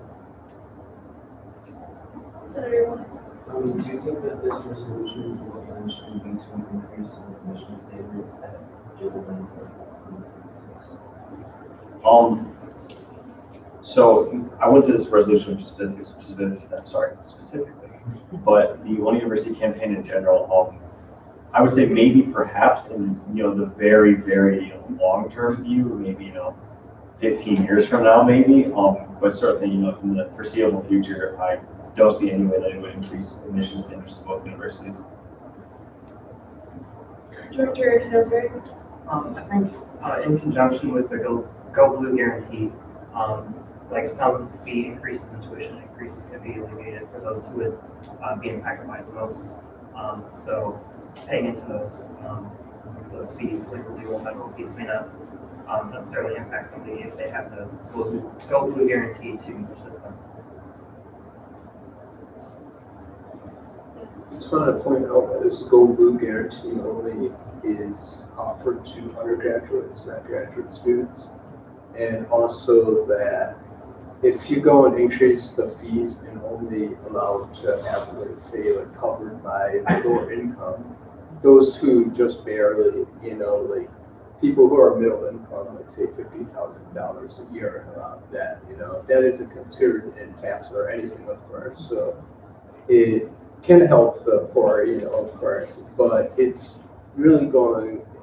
A: Senator
K: Do you think that this resolution will eventually lead to an increase in admission standards that will benefit these campuses?
B: So I went to this resolution specifically, but the One University campaign in general, I would say maybe perhaps in the very, very long-term view, maybe 15 years from now, maybe, but certainly in the foreseeable future, I don't see any way that it would increase admission standards to both universities.
A: Director Salisbury.
F: I think in conjunction with the Go Blue guarantee, like some fee increases and tuition increases can be alleviated for those who would be impacted by it the most. So paying into those fees, like legal and medical fees, may not necessarily impact somebody if they have the Go Blue guarantee to assist them.
Q: I just want to point out that this Go Blue guarantee only is offered to undergraduates, not graduate students, and also that if you go and increase the fees and only allowed to have, like, say, like covered by lower income, those who just barely, like people who are middle income, like say $50,000 a year and allowed that, that isn't considered in tax or anything, of course. So it can help the poor, of course, but it's really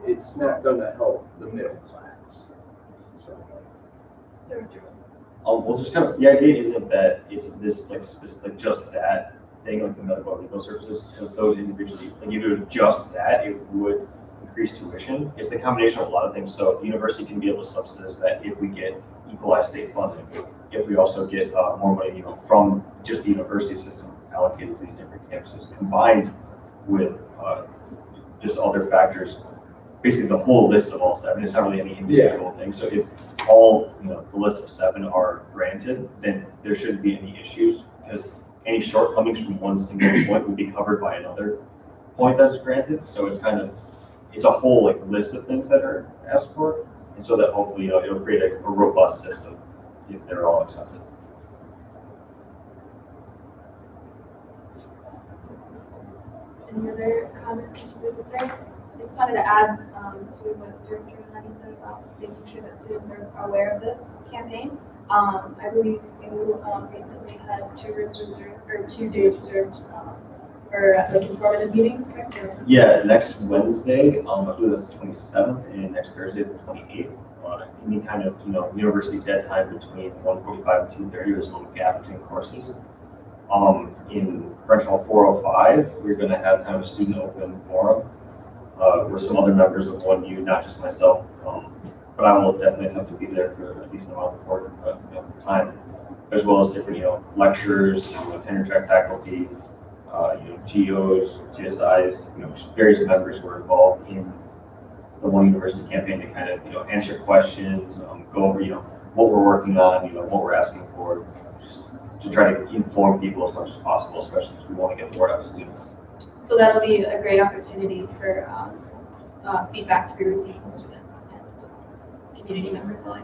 Q: it's not going to help the middle class. So.
B: Well, just kind of, the idea isn't that it's this like specific, just that thing like the medical and legal services, because those individually, like if it was just that, it would increase tuition. It's the combination of a lot of things. So the university can be able to subsidize that if we get equalized state funding, if we also get more money, from just the university system allocated to these different campuses, combined with just other factors. Basically, the whole list of all 7. It's not really any individual thing. So if all the list of 7 are granted, then there shouldn't be any issues, because any shortcomings from one single point would be covered by another point that is granted. So it's a whole list of things that are asked for, and so that hopefully it'll create a robust system if they're all accepted.
A: Any other comments? I just wanted to add to what Director Honey said about making sure that students are aware of this campaign. I believe you recently had 2 rooms reserved, or 2 days reserved for the informative meetings, correct?
B: Yeah, next Wednesday, I believe that's the 27th, and next Thursday, the 28th. Any kind of university dead time between 1:45 and 2:30. There's a little gap between courses. In French Hall 405, we're going to have kind of a student open forum with some other members of 1U, not just myself, but I will definitely attempt to be there for a decent amount of time, as well as different lectures, tenure track faculty, GOs, GSIs, just various members who are involved in the One University campaign to kind of answer questions, go over what we're working on, what we're asking for, just to try to inform people as much as possible, especially because we want to get the word out to students.
A: So that'll be a great opportunity for feedback to be received from students and community members alike.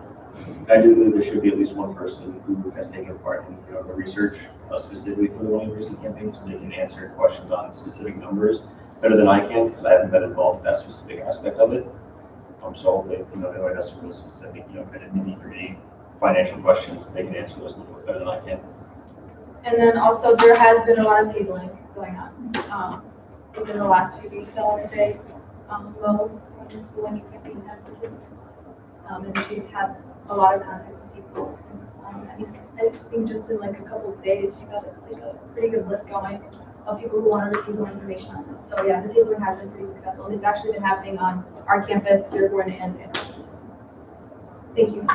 B: I do believe there should be at least one person who has taken part in the research specifically for the One University campaign, so they can answer questions on specific numbers better than I can, because I haven't been involved in that specific aspect of it. So hopefully, anyone has some real specific, kind of nitty-gritty financial questions, they can answer those a little bit better than I can.
A: And then also there has been a lot of tabling going on within the last few weeks. I want to say, Mo, when you campaign has been, and she's had a lot of contact with people. I think just in like a couple of days, she got like a pretty good list going of people who want to receive more information on this. So yeah, the tabling has been pretty successful. It's actually been happening on our campus, Dearborn, and our campus. Thank you.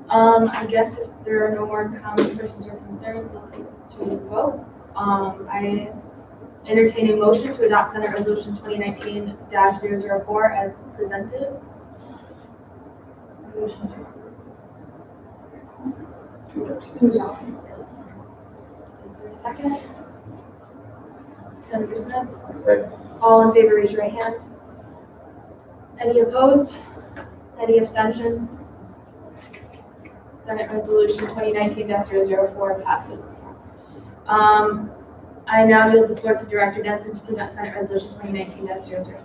A: I guess if there are no more comments, questions, or concerns, we'll take this to a vote. I entertain a motion to adopt Senate Resolution 2019-004 as presented. Motion to adopt. Is there a second? Senator Smith?
B: Second.
A: All in favor, raise your right hand. Any opposed? Any abstentions? Senate Resolution 2019-004 passes. I now yield the floor to Director Denson to present Senate Resolution 2019-004.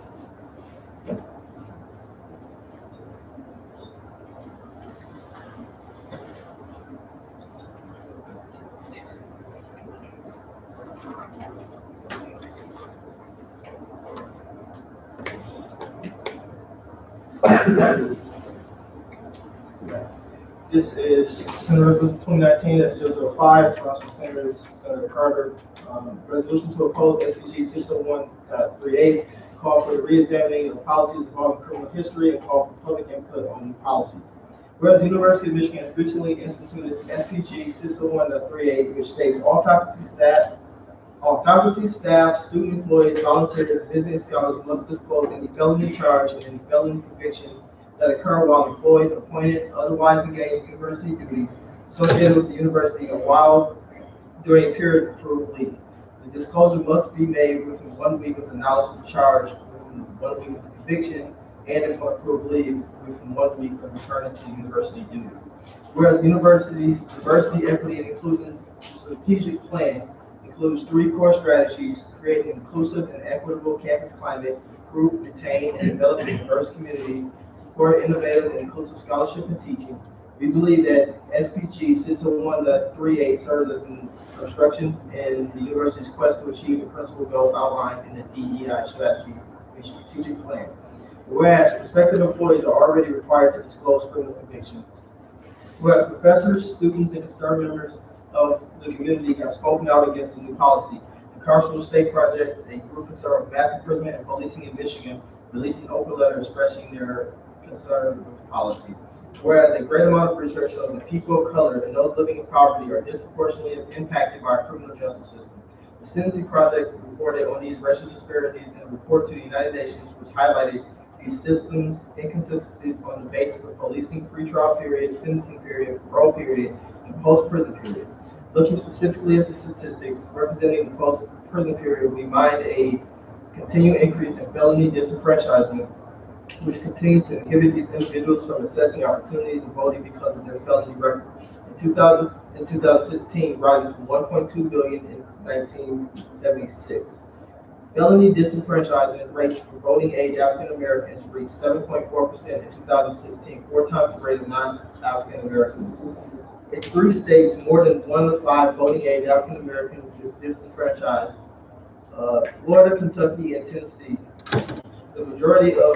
H: This is Senate Resolution 2019-005, sponsored by Senator Carter. Resolution to oppose SCG 601.38, call for the reexamining of policies involving criminal history and call for public input on new policies. Whereas the University of Michigan has recently instituted SPG 601.38, which states all faculty, staff, student employees, volunteers, visiting scholars must disclose any felony charge and any felony conviction that occur while employed, appointed, otherwise engaged in university duties associated with the university and while during a period of approved leave. The disclosure must be made within 1 week of the knowledge of the charge, within 1 week of the conviction, and if on approved leave, within 1 week of returning to university duties. Whereas the university's diversity, equity, and inclusion strategic plan includes 3 core strategies: creating an inclusive and equitable campus climate, recruit, retain, and develop a diverse community, support innovative and inclusive scholarship and teaching. We believe that SPG 601.38 serves as an obstruction in the university's quest to achieve the principal goals outlined in the DEI strategy and strategic plan. Whereas prospective employees are already required to disclose criminal convictions. Whereas professors, students, and concerned members of the community have spoken out against the new policy. The Carceral State Project, a group concerned with mass imprisonment and policing in Michigan, released an open letter expressing their concern with the policy. Whereas a great amount of research shows that people of color and those living in poverty are disproportionately impacted by our criminal justice system. The Sentencing Project reported on these racial disparities in a report to the United Nations, which highlighted these systems inconsistencies on the basis of policing, pretrial period, sentencing period, parole period, and post-prison period. Looking specifically at the statistics representing the post-prison period, we find a continued increase in felony disenfranchisement, which continues to inhibit these individuals from assessing opportunities of voting because of their felony record. In 2016, rising from 1.2 billion in 1976. Felony disenfranchisement rates for voting age African Americans reached 7.4% in 2016, 4 times the rate of non-African Americans. In 3 states, more than 1 of 5 voting age African Americans is disenfranchised. Florida, Kentucky, and Tennessee. The majority of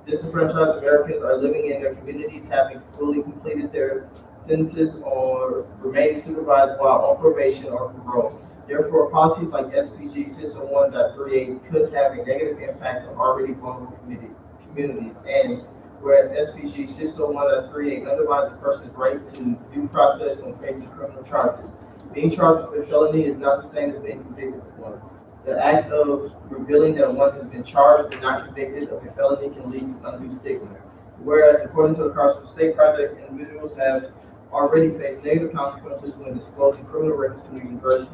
H: disenfranchised Americans are living in their communities, having fully completed their sentences or remaining supervised while on probation or parole. Therefore, policies like SPG 601.38 could have a negative impact on already vulnerable communities. And whereas SPG 601.38 undermines a person's right to due process when facing criminal charges. Being charged with a felony is not the same as being convicted of one. The act of revealing that one has been charged and not convicted of a felony can lead to undue stigma. Whereas, according to the Carceral State Project, individuals have already faced negative consequences when disclosing criminal records to the university.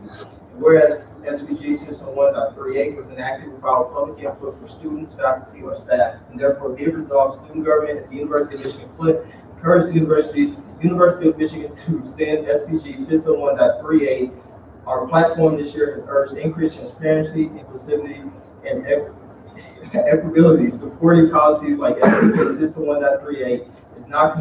H: Whereas SPG 601.38 was enacted without public input for students, faculty, or staff, and therefore be it resolved, student government at the University of Michigan-Flint encouraged the University of Michigan to rescind SPG 601.38. Our platform this year has urged increased transparency, inclusivity, and equitability. Supporting policies like SPG 601.38 is not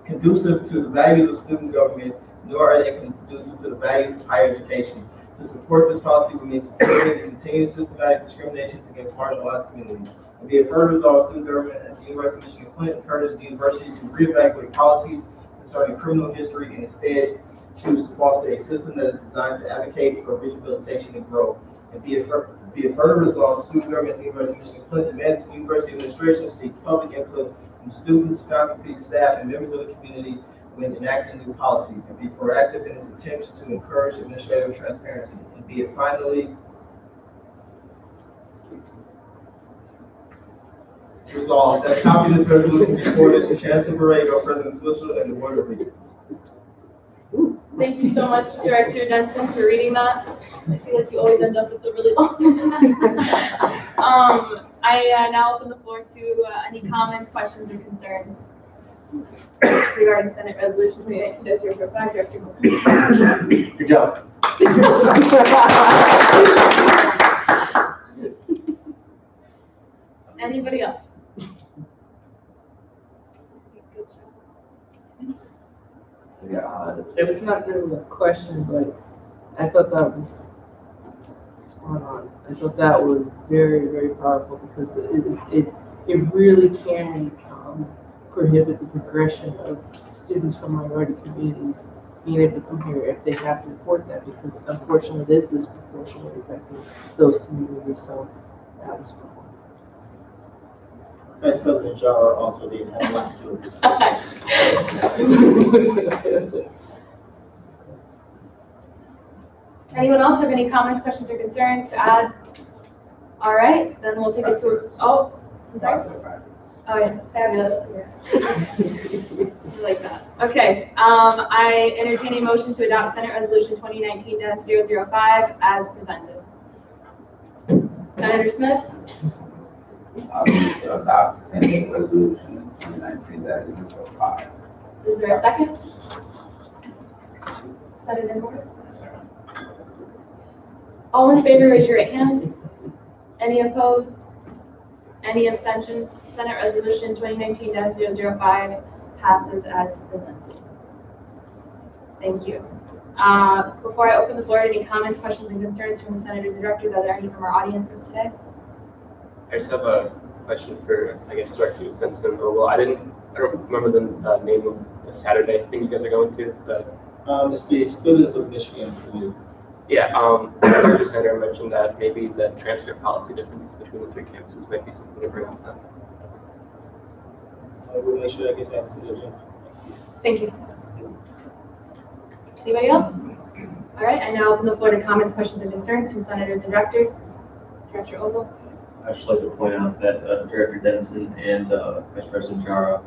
H: conducive to the values of student government, nor are they conducive to the values of higher education. To support this policy, we need supporting the continued systematic discrimination against marginalized communities. And be it further resolved, student government at the University of Michigan-Flint encourages the university to reevaluate policies concerning criminal history and instead choose to foster a system that is designed to advocate for rehabilitation and growth. And be it further resolved, student government at the University of Michigan-Flint demands the university administration seek public input from students, faculty, staff, and members of the community when enacting new policies, and be proactive in its attempts to encourage administrative transparency. And be it finally resolved that a copy of this resolution be forwarded to Chancellor Borrego, President Swisher, and the Board of Regents.
A: Thank you so much, Director Denson, for reading that. I feel like you always end up with a really long. I now open the floor to any comments, questions, or concerns regarding Senate Resolution 2019-005. Director Wilson.
B: Good job.
A: Anybody else?
I: Yeah,
M: It's not really a question, but I thought that was spot on. I thought that was very, very powerful because it really can prohibit the progression of students from minority communities being able to come here if they have to report that, because unfortunately it is disproportionately affecting those communities. So that was spot on.
H: Vice President Jara also did have a lot to do with it.
A: Anyone else have any comments, questions, or concerns to add? All right, then we'll take it to, oh, I'm sorry. Oh, yeah, fabulous. I like that. Okay, I entertain a motion to adopt Senate Resolution 2019-005 as presented. Senator Smith?
I: I move to adopt Senate Resolution 2019-005.
A: Is there a second? Senator Moore? All in favor, raise your right hand. Any opposed? Any abstentions? Senate Resolution 2019-005 passes as presented. Thank you. Before I open the floor to any comments, questions, and concerns from the senators and directors, are there any from our audiences today?
R: I just have a question for, I guess, Director Svensson. Well, I don't remember the name of the Saturday thing you guys are going to.
H: It's the Students of Michigan.
R: Yeah, Dr. Snyder mentioned that maybe the transfer policy differences between the three campuses might be something to bring up then.
H: We'll make sure that gets added to the agenda.
A: Thank you. Anybody else? All right, I now open the floor to comments, questions, and concerns from senators and directors. Director Ogle.
B: I'd just like to point out that Director Denson and Vice President Jara,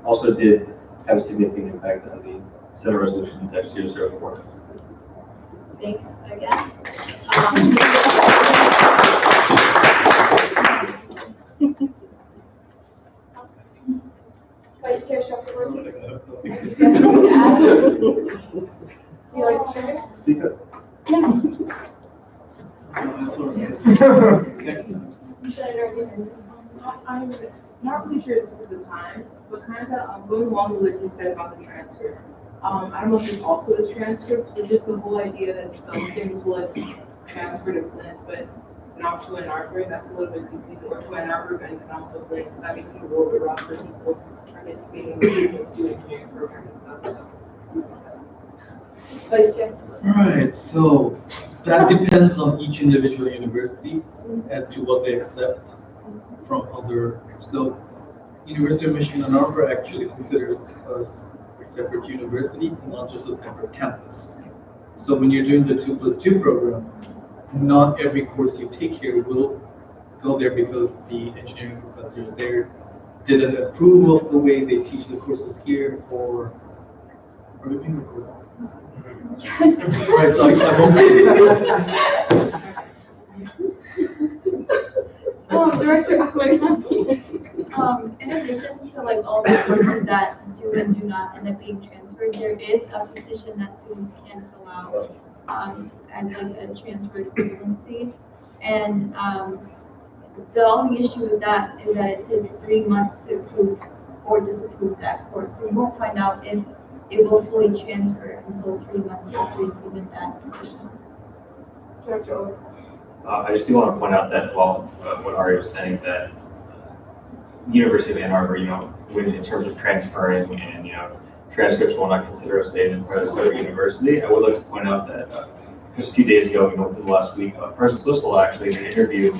B: also did have a significant impact on the Senate Resolution -004.
A: Thanks again. Vice Chair Shuffleworthy. Do you like to share?
B: Speak up.
L: I'm not really sure this is the time, but kind of going along with what you said about the transfer. I don't know if this also is transcripts, but just the whole idea that some things will transfer to Flint, but not to Ann Arbor, that's a little bit confusing, or to Ann Arbor, but it can also Flint. That makes things a little bit rough for people participating in the student engineering program and stuff. So.
A: Vice Chair.
O: All right, so that depends on each individual university as to what they accept from other. So, University of Michigan Ann Arbor actually considers us a separate university, not just a separate campus. So when you're doing the 2+2 program, not every course you take here will go there because the engineering professors there didn't approve of the way they teach the courses here, or are we being recorded?
A: Yes.
O: Right, so I won't say
A: Director Akbarani, in addition to like all the courses that do and do not end up being transferred, there is a petition that students can fill out as like a transfer equivalency. And the only issue with that is that it takes 3 months to approve or disapprove that course. So you won't find out if it will fully transfer until 3 months after you submit that petition. Director Over.
B: I just do want to point out that while what Ari was saying, that the University of Ann Arbor, in terms of transferring and, transcripts will not consider a state and federal university. I would like to point out that just a few days ago, within the last week, President Sissel actually in an interview